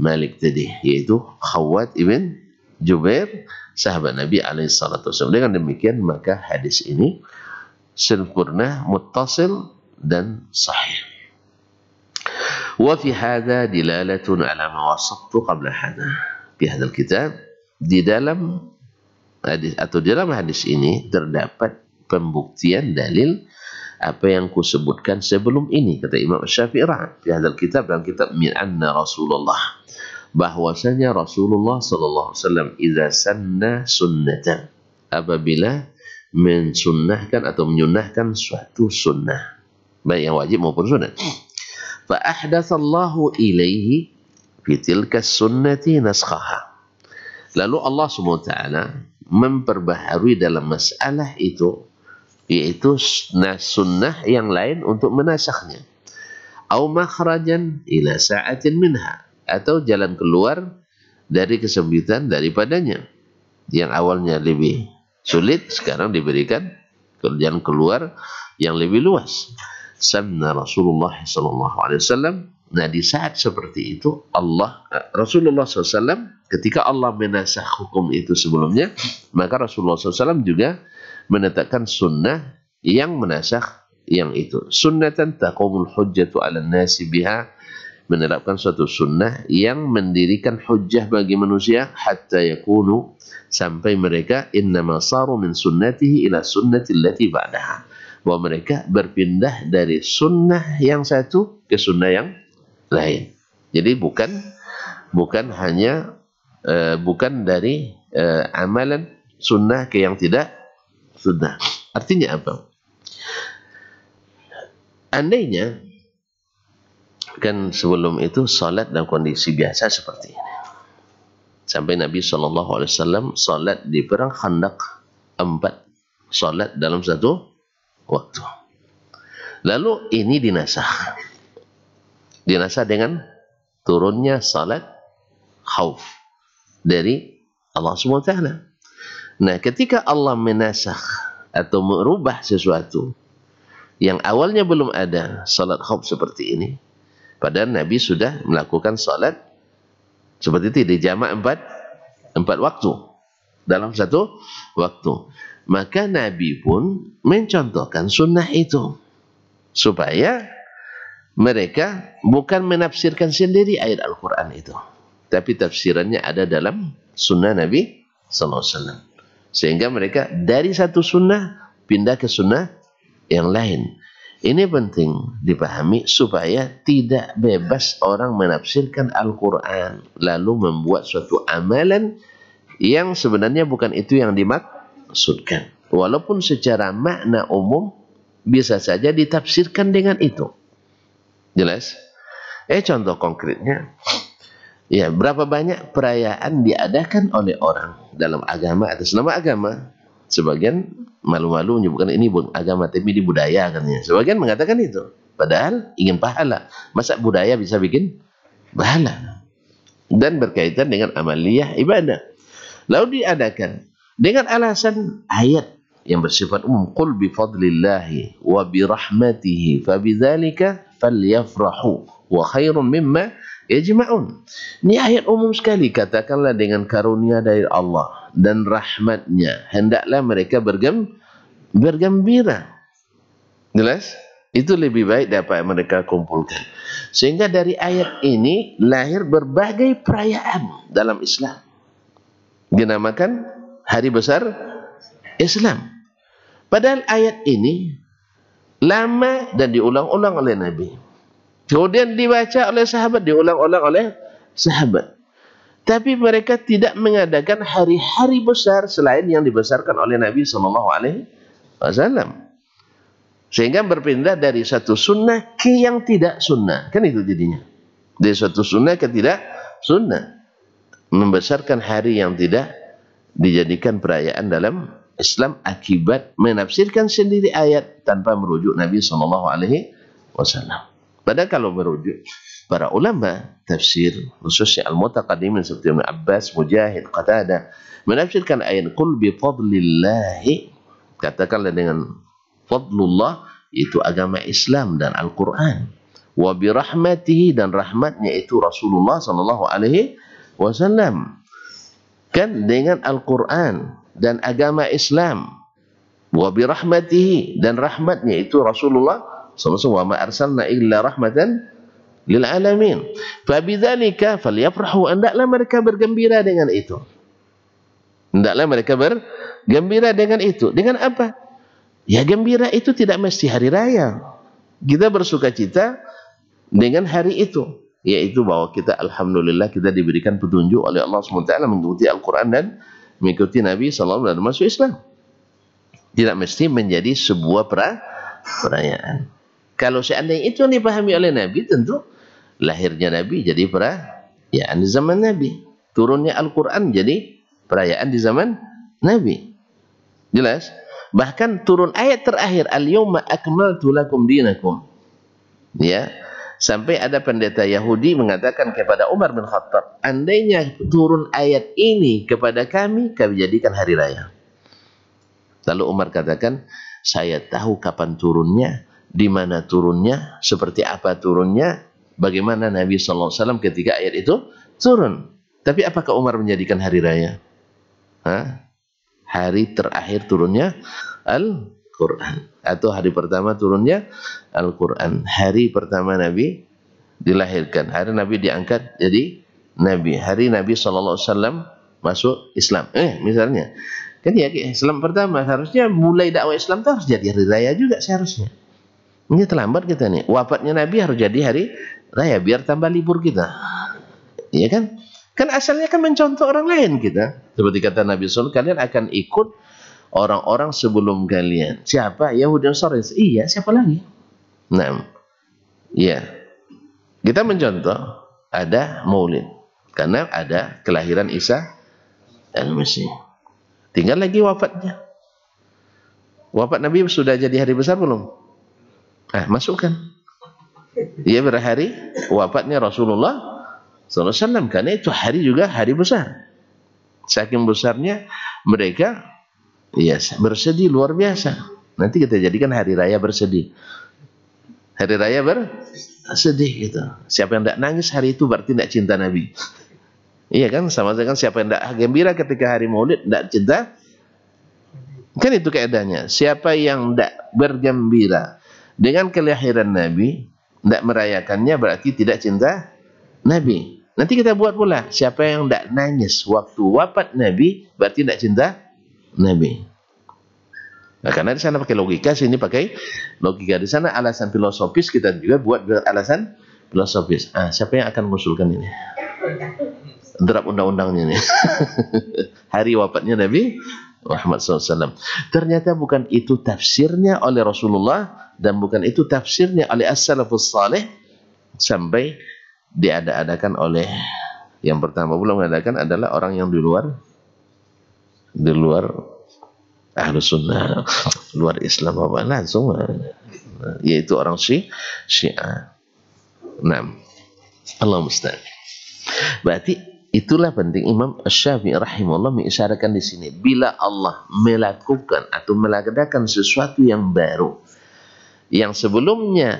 Malik tadi, yaitu Khawwat ibn Jubair, sahabat Nabi alaihi salatu wasallam. Dengan demikian maka hadis ini sempurna, muttasil dan sahih. Wa fi hadha dilalatun ala ma wasaftu qabla hadha. Di hadal kitab, di dalam hadis atau di dalam hadis ini terdapat pembuktian dalil apa yang kusebutkan sebelum ini, kata Imam Syafi'i di hadal kitab, dalam kitab min anna Rasulullah, bahwasanya Rasulullah sallallahu alaihi wasallam idza sanna sunnatan, apabila mensunnahkan atau menyunnahkan suatu sunnah, baik yang wajib maupun sunat, fa ahdatsallahu ilaihi fi tilka sunnati naskhaha, lalu Allah SWT memperbaharui dalam masalah itu, yaitu sunnah yang lain untuk menasakhnya, au makhrajan ila sa'atin minha, atau jalan keluar dari kesempitan daripadanya, yang awalnya lebih sulit sekarang diberikan jalan keluar yang lebih luas. Sanna Rasulullah sallallahu alaihi wasallam Nah, di saat seperti itu Rasulullah SAW ketika Allah menasakh hukum itu sebelumnya, maka Rasulullah SAW juga menetapkan sunnah yang menasakh yang itu. Sunnatan taqumul hujjatu 'alan nasi biha, menerapkan suatu sunnah yang mendirikan hujjah bagi manusia hatta yakunu, sampai mereka innama saru min sunnatihi ila sunnati allati ba'daha, bahwa mereka berpindah dari sunnah yang satu ke sunnah yang lain. Jadi bukan hanya bukan dari amalan sunnah ke yang tidak sunnah. Artinya apa? Andainya kan sebelum itu salat dalam kondisi biasa seperti ini, sampai Nabi SAW salat di perang Khandaq 4 salat dalam satu waktu. Lalu ini dinasakh dengan turunnya salat khauf dari Allah SWT. Nah, ketika Allah menasakh atau merubah sesuatu yang awalnya belum ada salat khauf seperti ini, padahal Nabi sudah melakukan salat seperti itu di jamak 4 waktu dalam satu waktu, maka Nabi pun mencontohkan sunnah itu supaya mereka bukan menafsirkan sendiri ayat Al-Quran itu, tapi tafsirannya ada dalam sunnah Nabi SAW, sehingga mereka dari satu sunnah pindah ke sunnah yang lain. Ini penting dipahami supaya tidak bebas orang menafsirkan Al-Quran lalu membuat suatu amalan yang sebenarnya bukan itu yang dimaksudkan, walaupun secara makna umum bisa saja ditafsirkan dengan itu. Jelas? Contoh konkretnya, ya, berapa banyak perayaan diadakan oleh orang dalam agama atas nama agama. Sebagian malu-malu menyebutkan ini bukan agama tapi di budaya katanya. Sebagian mengatakan itu, padahal ingin pahala. Masa budaya bisa bikin pahala? Dan berkaitan dengan amaliyah ibadah. Lalu diadakan dengan alasan ayat yang bersifat umum, qul bi fadlillahi wa bi rahmatihi fabidzalika falyafrahu wa khairun mimma yajma'un. Ini ayat umum sekali, katakanlah dengan karunia dari Allah dan rahmatnya hendaklah mereka bergembira. Jelas? Itu lebih baik dapat mereka kumpulkan. Sehingga dari ayat ini lahir berbagai perayaan dalam Islam, dinamakan hari besar Islam. Padahal ayat ini lama dan diulang-ulang oleh Nabi, kemudian dibaca oleh sahabat, diulang-ulang oleh sahabat. Tapi mereka tidak mengadakan hari-hari besar selain yang dibesarkan oleh Nabi SAW. Sehingga berpindah dari satu sunnah ke yang tidak sunnah. Kan itu jadinya. Dari satu sunnah ke tidak sunnah. Membesarkan hari yang tidak dijadikan perayaan dalam Islam akibat menafsirkan sendiri ayat tanpa merujuk Nabi SAW. Padahal kalau merujuk para ulama tafsir, khususnya al-mutaqaddimin seperti Ibn Abbas, Mujahid, Qatadah, menafsirkan ayat qul bi fadlillahi, katakanlah dengan fadlullah, itu agama Islam dan Al-Quran, wa bi rahmatihi, dan rahmatnya itu Rasulullah SAW, kan dengan Al-Quran dan agama Islam, wa bi rahmatihi, dan rahmatnya itu Rasulullah SAW, wa ma arsalna illa rahmatan lil alamin. Fabidzalika falyafrahu, hendaklah mereka bergembira dengan itu. Hendaklah mereka bergembira dengan itu. Dengan apa? Ya, gembira itu tidak mesti hari raya. Kita bersukacita dengan hari itu, yaitu bahwa kita alhamdulillah kita diberikan petunjuk oleh Allah SWT mengikuti Al-Quran dan mengikuti Nabi SAW dan masuk Islam. Tidak mesti menjadi sebuah perayaan. Kalau seandainya itu yang dipahami oleh Nabi, tentu lahirnya Nabi jadi perayaan di zaman Nabi, turunnya Al-Quran jadi perayaan di zaman Nabi. Jelas? Bahkan turun ayat terakhir, al-yawma akmaltu lakum dinakum, ya, sampai ada pendeta Yahudi mengatakan kepada Umar bin Khattab, andainya turun ayat ini kepada kami jadikan hari raya. Lalu Umar katakan, saya tahu kapan turunnya, di mana turunnya, seperti apa turunnya, bagaimana Nabi SAW ketika ayat itu turun. Tapi apakah Umar menjadikan hari raya? Hari terakhir turunnya Al-Quran, atau hari pertama turunnya Al-Quran, hari pertama Nabi dilahirkan, hari Nabi diangkat jadi Nabi, hari Nabi SAW masuk Islam. Misalnya, kan ya Islam pertama, harusnya mulai dakwah Islam itu harus jadi hari raya juga seharusnya. Ini terlambat kita nih. Wafatnya Nabi harus jadi hari raya biar tambah libur kita. Iya kan? Kan asalnya kan mencontoh orang lain kita. Seperti kata Nabi SAW, kalian akan ikut orang-orang sebelum kalian. Siapa? Yahudi dan Nasrani. Iya, siapa lagi? Nah, iya. Kita mencontoh ada Maulid karena ada kelahiran Isa Al-Masih. Tinggal lagi wafatnya. Wafat Nabi sudah jadi hari besar belum? Masukkan. Ia berhari wafatnya Rasulullah SAW, karena itu hari juga hari besar. Saking besarnya mereka bersedih luar biasa. Nanti kita jadikan hari raya bersedih. Hari raya bersedih gitu. Siapa yang tidak nangis hari itu berarti tidak cinta Nabi. Iya kan? Sama dengan siapa yang tidak gembira ketika hari Maulid tidak cinta. Kan itu keadaannya. Siapa yang tidak bergembira dengan kelahiran Nabi, tidak merayakannya berarti tidak cinta Nabi. Nanti kita buat pula, siapa yang tidak nangis waktu wafat Nabi berarti tidak cinta Nabi. Nah, karena di sana pakai logika, sini pakai logika. Di sana alasan filosofis, kita juga buat alasan filosofis. Siapa yang akan mengusulkan ini? Draft undang-undangnya nih. Hari wafatnya Nabi Muhammad SAW. Ternyata bukan itu tafsirnya oleh Rasulullah, dan bukan itu tafsirnya oleh as-salafus salih, sampai diada-adakan oleh yang pertama belum mengadakan adalah orang yang di luar Ahlus Sunnah, luar Islam apa langsung, yaitu orang Syiah. Nah, Allah musta'an. Berarti itulah penting Imam Syafi'i rahimahullah mengisyaratkan di sini, bila Allah melakukan atau mengadakan sesuatu yang baru yang sebelumnya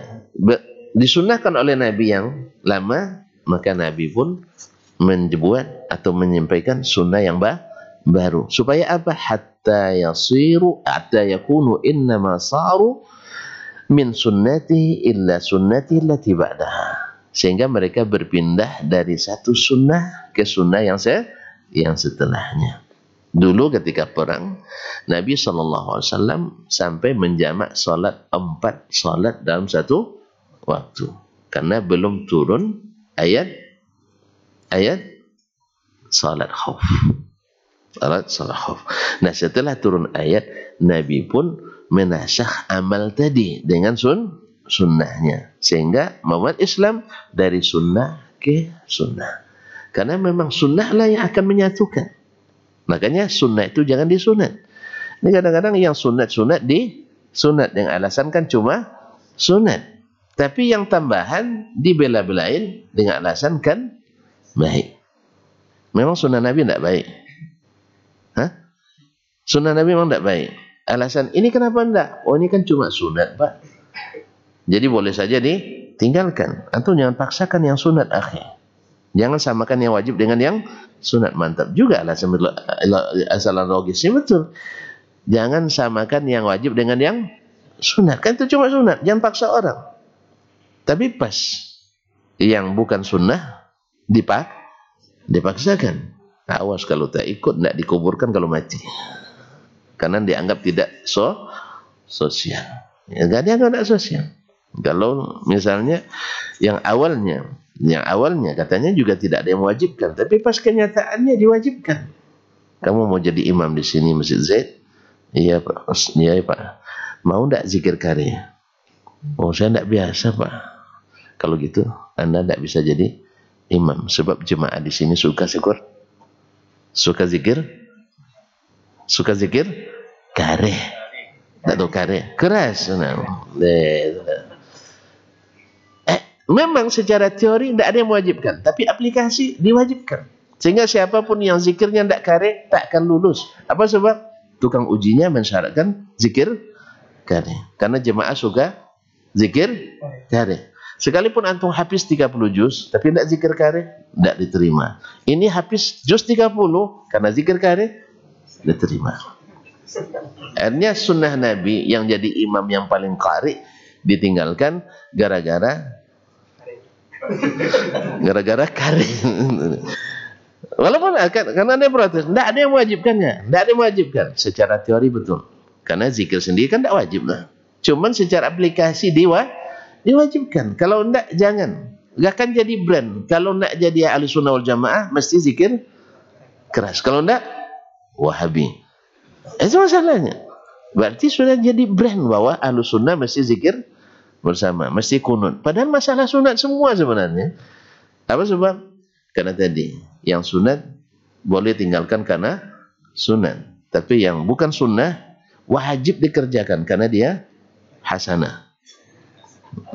disunahkan oleh Nabi yang lama, maka Nabi pun membuat atau menyampaikan sunnah yang baru. Supaya apa? Hatta yakunu innama saru min sunnati illa sunnati allati ba'daha. Sehingga mereka berpindah dari satu sunnah ke sunnah yang setelahnya. Dulu ketika perang, Nabi SAW sampai menjamak 4 salat dalam satu waktu, karena belum turun ayat salat khauf. Nah, setelah turun ayat, Nabi pun menasakh amal tadi dengan sunnahnya, sehingga umat Islam dari sunnah ke sunnah, karena memang sunnah lah yang akan menyatukan. Makanya sunnah itu jangan disunat. Ini kadang-kadang yang sunat disunat, yang alasan kan cuma sunat, tapi yang tambahan dibela-belain dengan alasan kan baik. Memang sunnah Nabi tidak baik. Sunnah Nabi memang tidak baik. Alasan ini kenapa tidak? Oh, ini kan cuma sunat, Pak. Jadi boleh saja ditinggalkan. Atau jangan paksakan yang sunat, akhi. Jangan samakan yang wajib dengan yang sunat. Mantap juga alasan logisnya, betul. Jangan samakan yang wajib dengan yang sunat. Kan itu cuma sunat. Jangan paksa orang. Tapi pas yang bukan sunnah dipaksakan. Awas kalau tak ikut, tidak dikuburkan kalau mati. Karena dianggap tidak sosial. Ya, gak dianggap tidak sosial. Kalau misalnya yang awalnya katanya juga tidak ada yang mewajibkan, tapi pas kenyataannya diwajibkan. Kamu mau jadi imam di sini Masjid Zaid? Iya Pak. Iya Pak. Mau tidak zikir karya? Oh, saya tidak biasa Pak. Kalau gitu Anda tidak bisa jadi imam, sebab jemaah di sini suka zikir karya. Tak tahu karya keras. Memang secara teori tidak ada yang mewajibkan, tapi aplikasi diwajibkan. Sehingga siapapun yang zikirnya tidak kareh tak akan lulus. Apa sebab? Tukang ujinya mensyaratkan zikir kareh. Karena jemaah suka zikir kareh. Sekalipun antum habis 30 juz, tapi tidak zikir kareh, tidak diterima. Ini habis juz 30, karena zikir kareh, diterima. Akhirnya sunnah Nabi yang jadi imam yang paling qari ditinggalkan gara-gara kareh. Walaupun karena ada protes, tidak ada yang mewajibkannya, tidak ada yang mewajibkan. Secara teori betul, karena zikir sendiri kan tidak wajib lah. Cuman secara aplikasi diwajibkan. Kalau tidak, jangan. Gak akan jadi brand. Kalau tidak jadi ahli sunnah wal jamaah, mesti zikir keras. Kalau tidak, wahabi. Itu masalahnya. Berarti sudah jadi brand bahwa ahli sunnah mesti zikir bersama, mesti kunut. Padahal masalah sunat semua sebenarnya. Apa sebab? Karena tadi, yang sunat boleh tinggalkan karena sunat. Tapi yang bukan sunnah, wajib dikerjakan karena dia hasanah.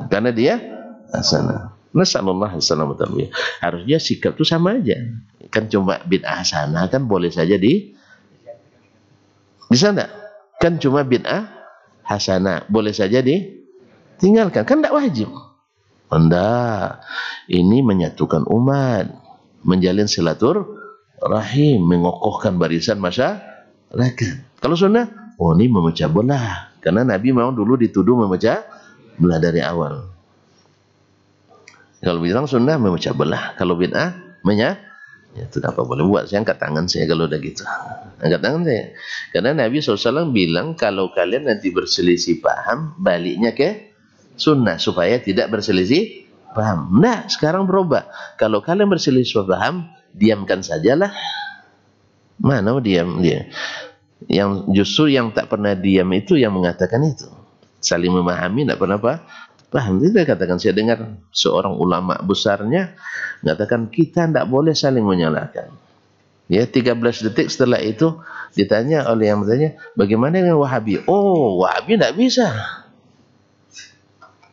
Karena dia hasanah. Nasallallahu alaihi wasallam. Harusnya sikap itu sama aja. Kan cuma bid'ah hasanah kan boleh saja bisa enggak? Kan cuma bid'ah hasanah boleh saja ditinggalkan. Kan enggak wajib. Enggak. Ini menyatukan umat, menjalin silaturahim, mengokohkan barisan masyarakat. Kalau sunnah, oh ini memecah belah. Karena Nabi mau dulu dituduh memecah belah dari awal. Kalau bilang sunnah memecah belah, kalau bid'ah ya itu apa boleh buat. Saya angkat tangan saya kalau udah gitu. Angkat tangan saya. Karena Nabi SAW bilang kalau kalian nanti berselisih paham, baliknya ke sunnah supaya tidak berselisih paham. Nah, sekarang berubah. Kalau kalian berselisih paham, diamkan sajalah. Mana mau diam dia? Yang justru yang tak pernah diam itu yang mengatakan itu. Saling memahami, tidak pernah paham. Itu katakan, saya dengar seorang ulama besarnya mengatakan kita tidak boleh saling menyalahkan. Ya, 13 detik setelah itu ditanya oleh yang bertanya, bagaimana dengan Wahabi? Oh, Wahabi tidak bisa.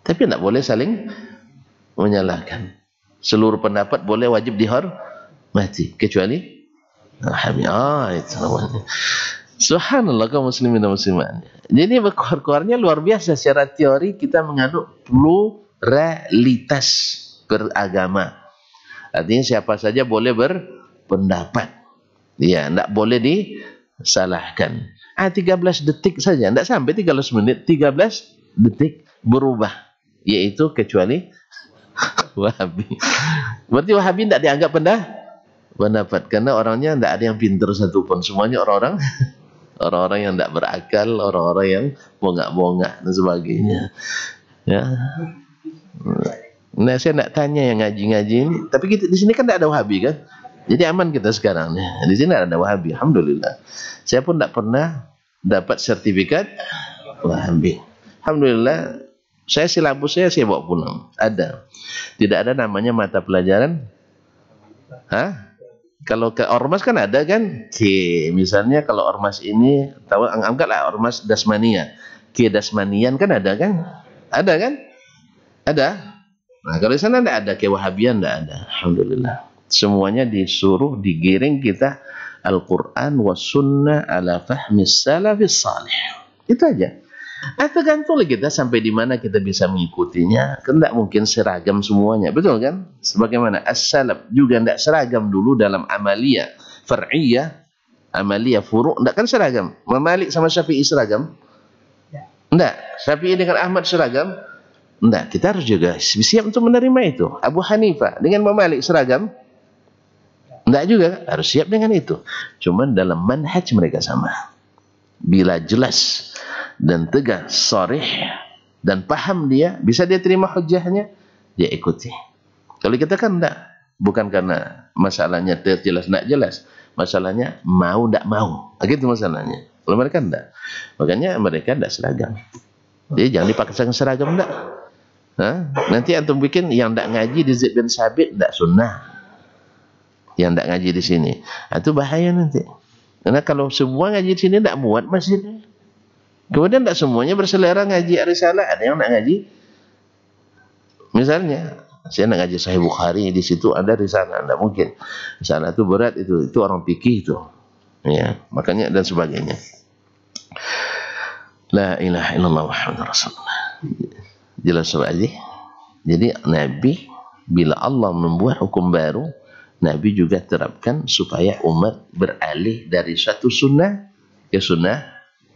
Tapi tidak boleh saling menyalahkan. Seluruh pendapat boleh, wajib dihormati kecuali Wahabi. Itu namanya. Subhanallah kaum muslimin dan muslimat. Jadi keluarnya luar biasa. Secara teori kita menganut pluralitas beragama. Artinya siapa saja boleh berpendapat. Ya, tidak boleh disalahkan. 13 detik saja, tidak sampai 13 menit, 13 detik berubah. Yaitu kecuali Wahabi. Berarti Wahabi tidak dianggap pendapat. Karena orangnya tidak ada yang pintar satupun. Semuanya orang-orang yang tidak berakal, orang-orang yang bongak-bongak dan sebagainya. Ya. Nah, saya tidak tanya yang ngaji-ngaji ini, tapi kita di sini kan tidak ada Wahabi kan? Jadi aman kita sekarang. Di sini ada Wahabi, alhamdulillah. Saya pun tidak pernah dapat sertifikat Wahabi. Alhamdulillah, silabus saya bawa pulang. Ada. Tidak ada namanya mata pelajaran. Kalau ke ormas kan ada kan, misalnya kalau ormas ini, tahu anggaplah ormas Dasmania, Dasmanian kan ada kan? Ada kan? Ada. Nah, kalau di sana tidak ada Wahabian, tidak ada. Alhamdulillah. Semuanya disuruh digiring kita Al-Quran was sunnah ala fahmis salafis salih. Itu aja. Tergantung kita sampai di mana kita bisa mengikutinya. Kan tidak mungkin seragam semuanya, betul kan? Sebagaimana as-salaf juga tidak seragam dulu dalam amaliyah far'iyah, amaliyah furu', tidak kan seragam. Malik sama Syafi'i seragam? Tidak. Syafi'i dengan Ahmad seragam? Tidak. Kita harus juga siap untuk menerima itu. Abu Hanifah dengan Malik seragam? Tidak juga. Harus siap dengan itu. Cuman dalam manhaj mereka sama. Bila jelas dan tegas, sharih dan paham dia, bisa dia terima hujahnya, dia ikuti. Kalau kita kan enggak, bukan karena masalahnya jelas enggak jelas, masalahnya mau enggak mau. Begitu masalahnya. Kalau mereka enggak. Makanya mereka enggak seragam. Jadi jangan dipaksakan seragam enggak. Nanti antum bikin yang enggak ngaji di Zaid bin Sabit enggak sunnah. Yang enggak ngaji di sini. Itu bahaya nanti. Karena kalau semua ngaji di sini enggak muat masjidnya. Kemudian tidak semuanya berselera ngaji risalah, ada yang nak ngaji. Misalnya, saya nak ngaji Sahih Bukhari, di situ ada risalah, tidak mungkin. Risalah itu berat, itu orang fikih itu. Ya, makanya dan sebagainya. La ilaha illallah Muhammadur Rasulullah. Jelas sobat aja. Jadi Nabi bila Allah membuat hukum baru, Nabi juga terapkan supaya umat beralih dari satu sunnah ke sunnah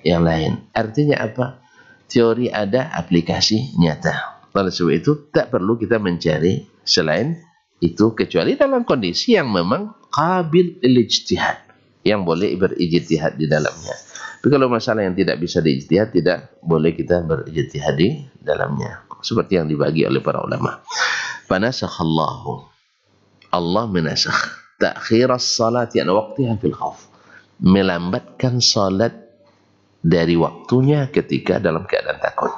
yang lain. Artinya apa? Teori ada, aplikasi nyata. Oleh sebab itu tak perlu kita mencari selain itu kecuali dalam kondisi yang memang qabil ijtihad, yang boleh berijtihad di dalamnya. Tapi kalau masalah yang tidak bisa diijtihad, tidak boleh kita berijtihad di dalamnya. Seperti yang dibagi oleh para ulama. Fanasakhallahu, Allah menasakh ta'khir as-salati an waqtiha fil khauf, melambatkan salat dari waktunya ketika dalam keadaan takut.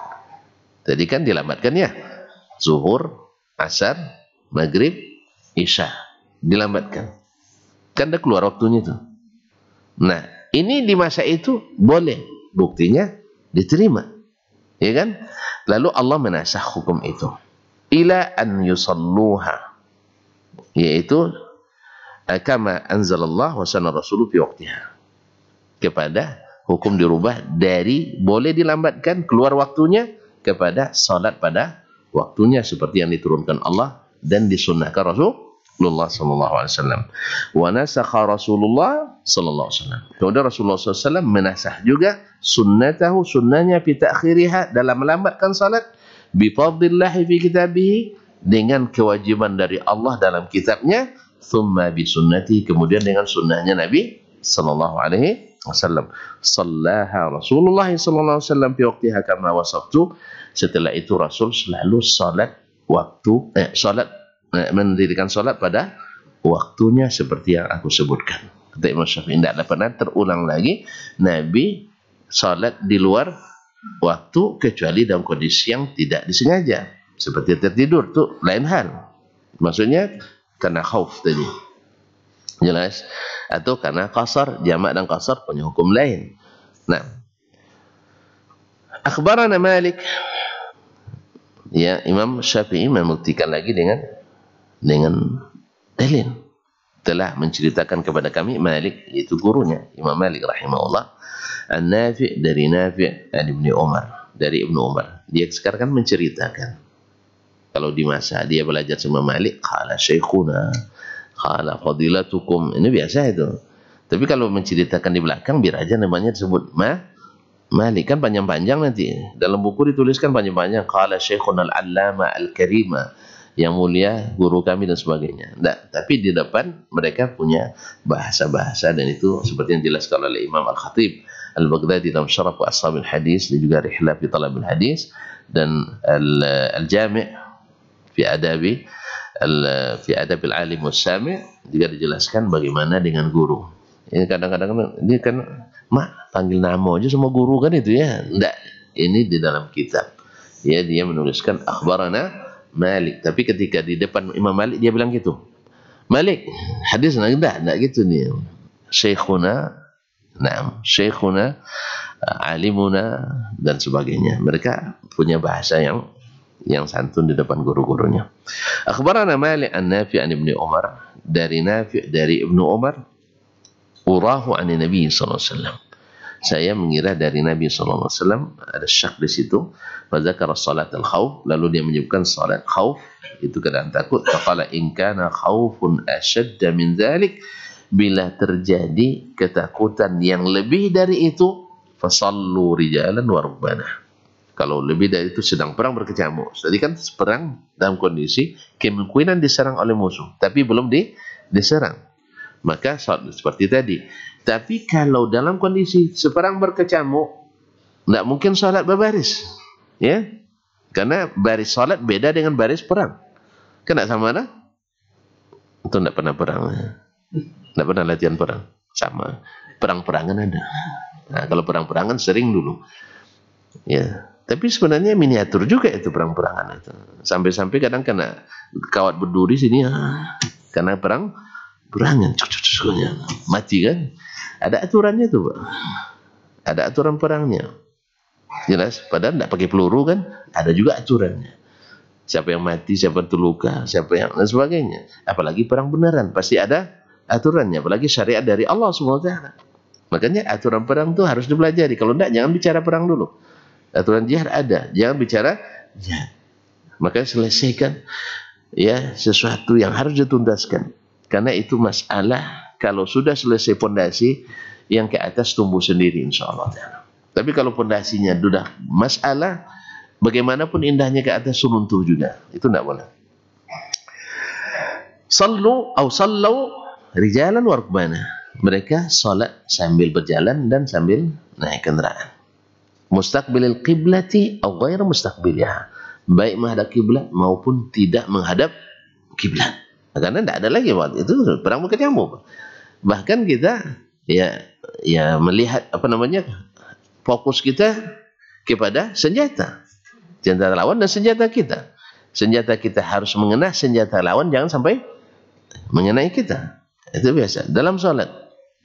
Tadi kan dilambatkan ya, zuhur, asar, maghrib, isya, dilambatkan. Kan dah keluar waktunya itu. Nah, ini di masa itu boleh, buktinya diterima, ya kan? Lalu Allah menasakh hukum itu ila an yusalluha, yaitu kama anzalallah wa sanna rasuluh fi waqtiha, kepada hukum dirubah dari boleh dilambatkan keluar waktunya kepada salat pada waktunya seperti yang diturunkan Allah dan disunnahkan Rasulullah sallallahu alaihi wasallam. Wa nasakha Rasulullah sallallahu alaihi wasallam. Kemudian Rasulullah sallallahu alaihi wasallam menasakh juga sunnatahu, sunnahnya fi ta'khiriha, dalam melambatkan salat, bi fadlillah fi kitabih, dengan kewajiban dari Allah dalam kitabnya, thumma bi sunnati, kemudian dengan sunnahnya Nabi sallallahu alaihi wasallam. Sallaha Rasulullah sallallahu alaihi wasallam fi waqtiha kama wasaftu. Setelah itu Rasul selalu salat waktu mendirikan salat pada waktunya seperti yang aku sebutkan. Kata Imam Syafi'i, tidak pernah terulang lagi Nabi salat di luar waktu kecuali dalam kondisi yang tidak disengaja, seperti tertidur, tuh lain hal. Maksudnya karena khauf tadi, jelas, atau karena qasar, jamak dan qasar punya hukum lain. Nah, akhbarana Malik, ya, Imam Syafi'i membuktikan lagi dengan dalil, telah menceritakan kepada kami Malik, yaitu gurunya Imam Malik rahimahullah, An-Nafi', dari Nafi' an Ibni Umar, dari Ibnu Umar. Dia sekarang kan menceritakan kalau di masa dia belajar sama Malik, qala syekhuna, qala fadilatukum, ini biasa itu. Tapi kalau menceritakan di belakang, biar aja namanya disebut Malik, kan panjang-panjang nanti. Dalam buku dituliskan panjang-panjang, qala syekhuna al-allama al-karima, yang mulia guru kami dan sebagainya. Nah, tapi di depan mereka punya bahasa-bahasa, dan itu seperti yang dijelaskan oleh Imam Al-Khatib Al-Baghdadi dalam Syaraf wa Ashabil Hadis, dan juga Rihlah fi Talabil Hadis, dan Al-Jami' fi Adabi fi Adabil Alim was-Sami' juga dijelaskan bagaimana dengan guru. Ini kadang-kadang dia kan panggil nama aja sama guru kan itu ya. Enggak, ini di dalam kitab. Ya, dia menuliskan akhbarana Malik, tapi ketika di depan Imam Malik dia bilang gitu, Malik hadis, enggak gitu nih, syekhuna, na'am, syekhuna, alimuna, dan sebagainya. Mereka punya bahasa yang santun di depan guru-gurunya. Akhbarana Malik an-Nafi' an Ibni Umar, dari Nafi' dari Ibnu Umar, urahu an Nabi sallallahu alaihi wasallam, saya mengira dari Nabi sallallahu alaihi wasallam, ada syak di situ. Fadzakara salat al-khauf, lalu dia menyebutkan salat khauf, itu keadaan takut. Faqala in kana khaufun ashadda min dzalik, bila terjadi ketakutan yang lebih dari itu, fasallu rijalan wa rukbana, kalau lebih dari itu sedang perang berkecamuk. Jadi kan perang dalam kondisi kemungkinan diserang oleh musuh, tapi belum diserang, maka salat seperti tadi. Tapi kalau dalam kondisi seperang berkecamuk, tidak mungkin salat berbaris, ya, karena baris salat beda dengan baris perang. Kan tidak sama, dah? Itu tidak pernah perang, tidak pernah latihan perang. Sama, perang-perangan ada. Nah, kalau perang-perangan sering dulu, ya. Tapi sebenarnya miniatur juga itu perang-perangan itu. Sampai-sampai kadang kena kawat berduri sini, karena perangan, mati kan. Ada aturannya tuh, Pak. Ada aturan perangnya. Jelas, padahal tidak pakai peluru kan, ada juga aturannya. Siapa yang mati, siapa yang terluka, siapa yang dan sebagainya. Apalagi perang beneran, pasti ada aturannya. Apalagi syariat dari Allah SWT. Makanya aturan perang itu harus dipelajari. Kalau tidak, jangan bicara perang dulu. Aturan jihad ada, jangan bicara jihad. maka selesaikan ya sesuatu yang harus dituntaskan. Karena itu masalah kalau sudah selesai pondasi, yang ke atas tumbuh sendiri insyaallah taala. Tapi kalau pondasinya sudah masalah, bagaimanapun indahnya ke atas runtuh juga. Itu tidak boleh. Sallu atau sallu rijalan wa rukbana. Mereka salat sambil berjalan dan sambil naik kendaraan. Mustaqbilil qiblati atau ghair mustaqbiliha. Baik menghadap kiblat maupun tidak menghadap kiblat. Karena tidak ada lagi waktu itu perang berkecamuk. Bahkan kita ya melihat fokus kita kepada senjata lawan dan senjata kita. Senjata kita harus mengenai senjata lawan, jangan sampai mengenai kita. Itu biasa dalam salat.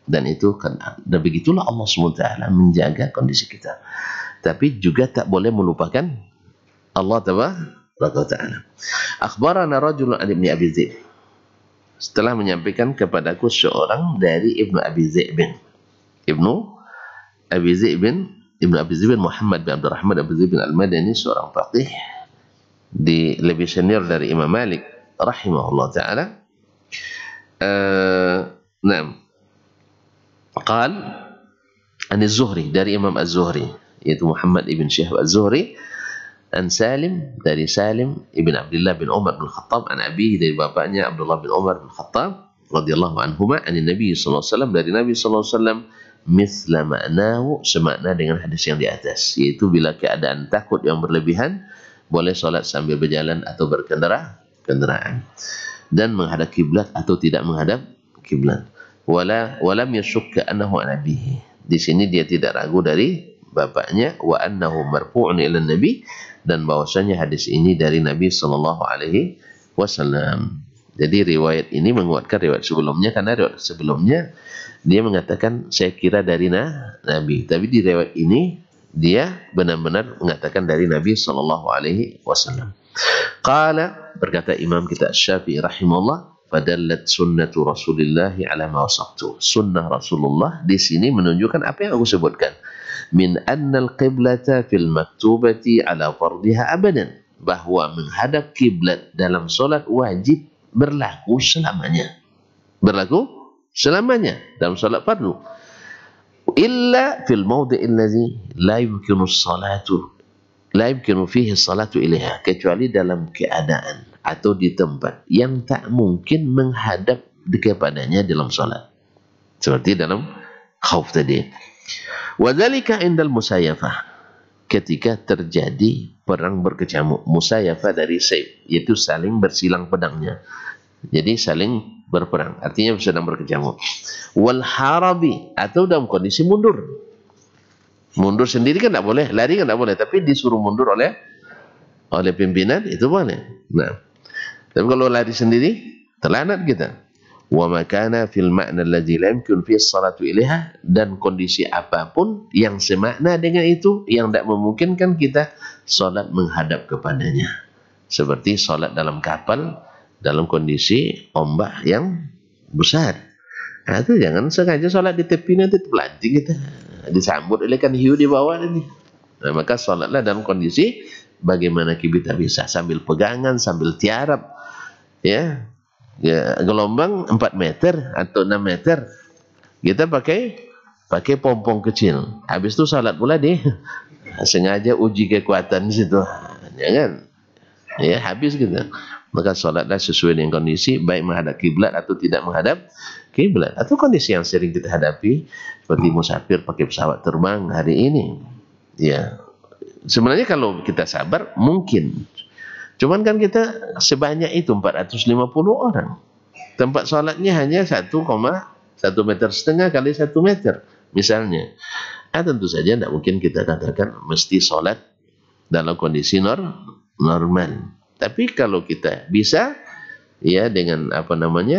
Dan itu kan, dan begitulah Allah SWT menjaga kondisi kita. Tapi juga tak boleh melupakan Allah Taala. Akhbarana rajulun an Ibnu Abi Zaid. Setelah menyampaikan kepadaku seorang dari Ibnu Abi Zaid Ibnu Abi Zaid Muhammad bin Abdurrahman Abi Zaid bin Al-Madani, seorang faqih lebih senior dari Imam Malik rahimahullah taala. Qal an Az-Zuhri, dari Imam Az-Zuhri yaitu Muhammad ibn Syihab Az-Zuhri, an Salim, dari Salim ibn Abdullah bin Umar bin Khattab, an abihi, dari bapaknya Abdullah bin Umar bin Khattab radhiyallahu anhuma, an Nabi sallallahu alaihi wasallam, dari Nabi sallallahu alaihi wasallam, misla ma'nahu, semakna dengan hadis yang di atas, yaitu bila keadaan takut yang berlebihan boleh salat sambil berjalan atau berkendaraan, dan menghadap kiblat atau tidak menghadap kiblat. Walam yashukka annahu an abihi, di sini dia tidak ragu dari bapaknya, wa annahu marfu'un ila nabi, dan bahwasanya hadis ini dari Nabi sallallahu alaihi wasallam. Jadi riwayat ini menguatkan riwayat sebelumnya, karena riwayat sebelumnya dia mengatakan saya kira dari Nabi, tapi di riwayat ini dia benar-benar mengatakan dari Nabi sallallahu alaihi wasallam. Qala, berkata Imam kita Syafi'i rahimahullah, fadallat sunnatu Rasulillah ala ma wasaftu. Sunnah Rasulullah di sini menunjukkan apa yang aku sebutkan. Min annal qiblata fil maktubati ala fardiha abadan, bahwa menghadap kiblat dalam solat wajib berlaku selamanya. Berlaku selamanya dalam solat fardu. Illa fil mawdi'il ladzi la yumkinu fihi salatu ilaiha, kecuali dalam keadaan atau di tempat yang tak mungkin menghadap kepadanya dalam salat, seperti dalam khauf tadi. Wadzalika indal musayafah, ketika terjadi perang berkecamuk. Musayafah dari saif, yaitu saling bersilang pedangnya, jadi saling berperang, artinya sedang berkecamuk. Wal harabi, atau dalam kondisi mundur sendiri kan tidak boleh, lari kan tidak boleh, tapi disuruh mundur oleh pimpinan itu boleh. Nah, tapi kalau lari sendiri terlanat kita. Wa makana fil ma'na alladzi la yumkin fi salatu ilaiha, dan kondisi apapun yang semakna dengan itu, yang tidak memungkinkan kita salat menghadap kepadanya, seperti salat dalam kapal dalam kondisi ombak yang besar. Nah, itu jangan sengaja salat di tepi, nanti terpelanting kita, disambut oleh ikan hiu di bawah ini. Nah, maka salatlah dalam kondisi bagaimana kita bisa, sambil pegangan, sambil tiarap, ya gelombang 4 meter atau 6 meter, kita pakai pompong kecil. Habis itu salat pula sengaja uji kekuatan di situ, jangan habis gitu. Maka salatlah sesuai dengan kondisi, baik menghadap kiblat atau tidak menghadap kiblat, atau kondisi yang sering kita hadapi seperti musafir pakai pesawat terbang hari ini. Ya, sebenarnya kalau kita sabar mungkin, cuman kan kita sebanyak itu 450 orang, tempat salatnya hanya 1,1 meter setengah kali 1 meter misalnya. Tentu saja tidak mungkin kita katakan mesti salat dalam kondisi normal. Tapi kalau kita bisa dengan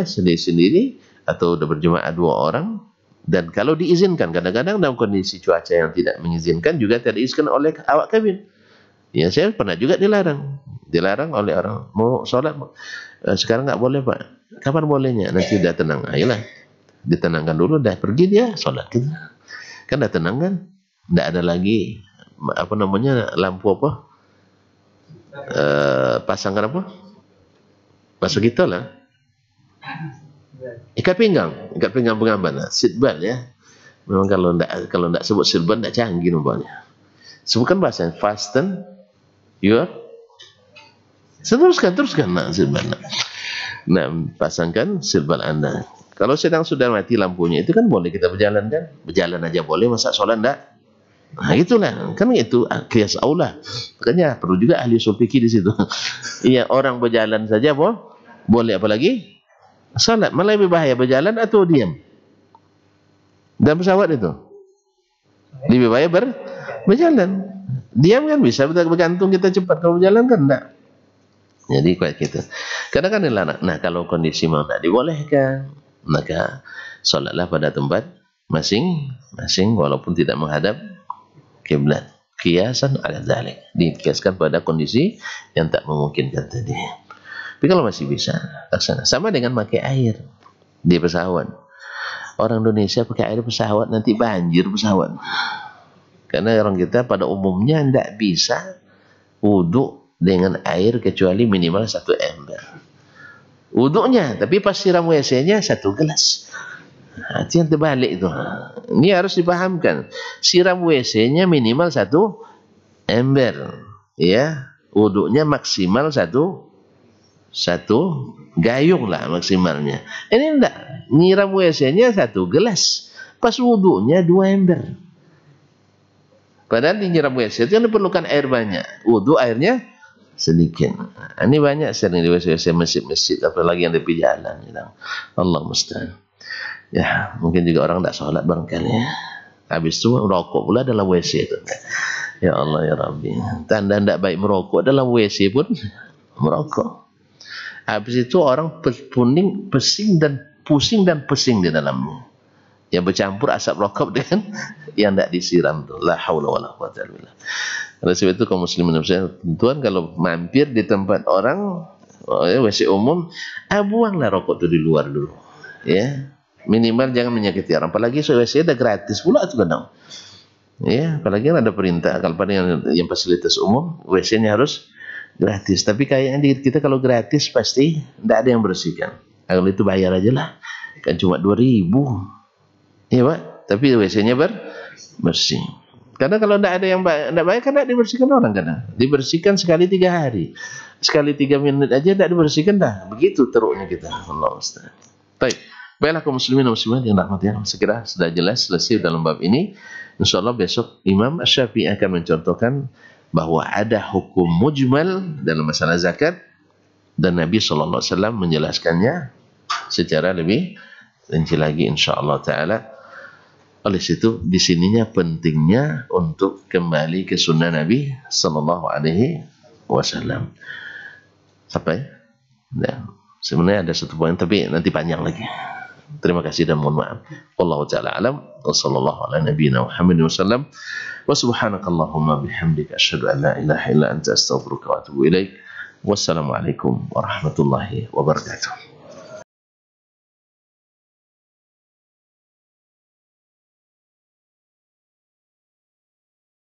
sendiri-sendiri atau berjemaah 2 orang, dan kalau diizinkan, kadang-kadang dalam kondisi cuaca yang tidak mengizinkan juga tidak diizinkan oleh awak kabin. Ya, saya pernah juga dilarang oleh orang mau sholat, sekarang nggak boleh Pak. Kapan bolehnya? Nanti udah tenang, ayolah ditenangkan dulu, dah pergi dia sholat kita. Kan udah tenang kan, nggak ada lagi lampu pasangkan apa? Bahasa kita lah. Ikat pinggang pengaman. Seatbelt ya. Memang kalau ndak sebut seatbelt ndak canggih nampaknya. Sebutkan bahasa fasten your. Teruskan nak seatbelt. Nah, pasangkan seatbelt Anda. Kalau sedang sudah mati lampunya itu kan boleh kita berjalan kan? Berjalan aja boleh, masa solat ndak? Nah, itulah. Kan itu kias aula. Makanya perlu juga ahli usul fikih di situ. Iya, orang berjalan saja boleh, apalagi salat. Malah lebih bahaya berjalan atau diam. Dan pesawat itu lebih bahaya berjalan. Diam kan bisa bergantung kita cepat, kalau berjalan kan enggak. Jadi kayak gitu. Kadang-kadang nah kalau kondisi mau tidak dibolehkan, maka salatlah pada tempat masing-masing walaupun tidak menghadap kiblat. Kiasan ala dzalik, dikiaskan pada kondisi yang tak memungkinkan tadi. Tapi kalau masih bisa laksana. Sama dengan pakai air di pesawat. Orang Indonesia pakai air pesawat nanti banjir pesawat. Karena orang kita pada umumnya tidak bisa wudhu dengan air kecuali minimal 1 ember. Wudhunya, tapi pas siram WC-nya 1 gelas. Nah, itu yang terbalik itu. Ini harus dipahamkan. Siram WC-nya minimal 1 ember. Ya, wudhunya maksimal 1 gayung lah maksimalnya. Ini enggak, nyiram WC-nya 1 gelas, pas wudhunya 2 ember. Padahal di nyiram WC itu diperlukan air banyak, wudhu airnya sedikit. Ini banyak sering di WC masjid-masjid, apalagi yang di jalan. Allah musta'an. Ya, mungkin juga orang tidak sholat barangkali. Habis itu merokok pula dalam WC itu. Ya Allah ya Rabbi. Tanda tidak baik merokok dalam WC pun merokok. Habis itu orang pusing dan pesing di dalamnya. Yang bercampur asap rokok dengan yang tidak disiram tu. La haula wala quwwata illa billah. Oleh sebab itu kaum muslimin tuan kalau mampir di tempat orang WC umum, buanglah rokok tu di luar dulu. Ya. Minimal jangan menyakiti orang. Apalagi WC ada gratis pula tu kadang. Ya, apalagi ada perintah kalau pada yang fasilitas umum WC-nya harus gratis. Tapi kayaknya di kita kalau gratis pasti tidak ada yang bersihkan. Kalau itu bayar aja lah. Kan cuma 2.000. Iya Pak. Tapi WC-nya bersih. Karena kalau tidak ada yang tidak bayar kan tidak dibersihkan orang kadang. Dibersihkan sekali 3 hari. Sekali 3 menit aja tidak dibersihkan dah. Begitu teruknya kita. Allah Ustaz. Baik. Baiklah kaum muslimin dan muslimat yang rahmati Allah. Sekira sudah jelas selesai dalam bab ini. InsyaAllah besok Imam Syafi'i akan mencontohkan bahwa ada hukum mujmal dalam masalah zakat dan Nabi SAW menjelaskannya secara lebih rinci lagi insyaAllah ta'ala. Oleh situ di sininya pentingnya untuk kembali ke sunnah Nabi SAW. Sampai dan sebenarnya ada satu poin tapi nanti panjang lagi. Terima kasih dan mohon maaf. Wallahu ta'ala alam wa sallallahu ala nabiyyina Muhammad wasallam wa subhanakallahumma bihamdika asyhadu an la ilaha illa anta astaghfiruka wa atubu ilaik. Wassalamualaikum warahmatullahi wabarakatuh.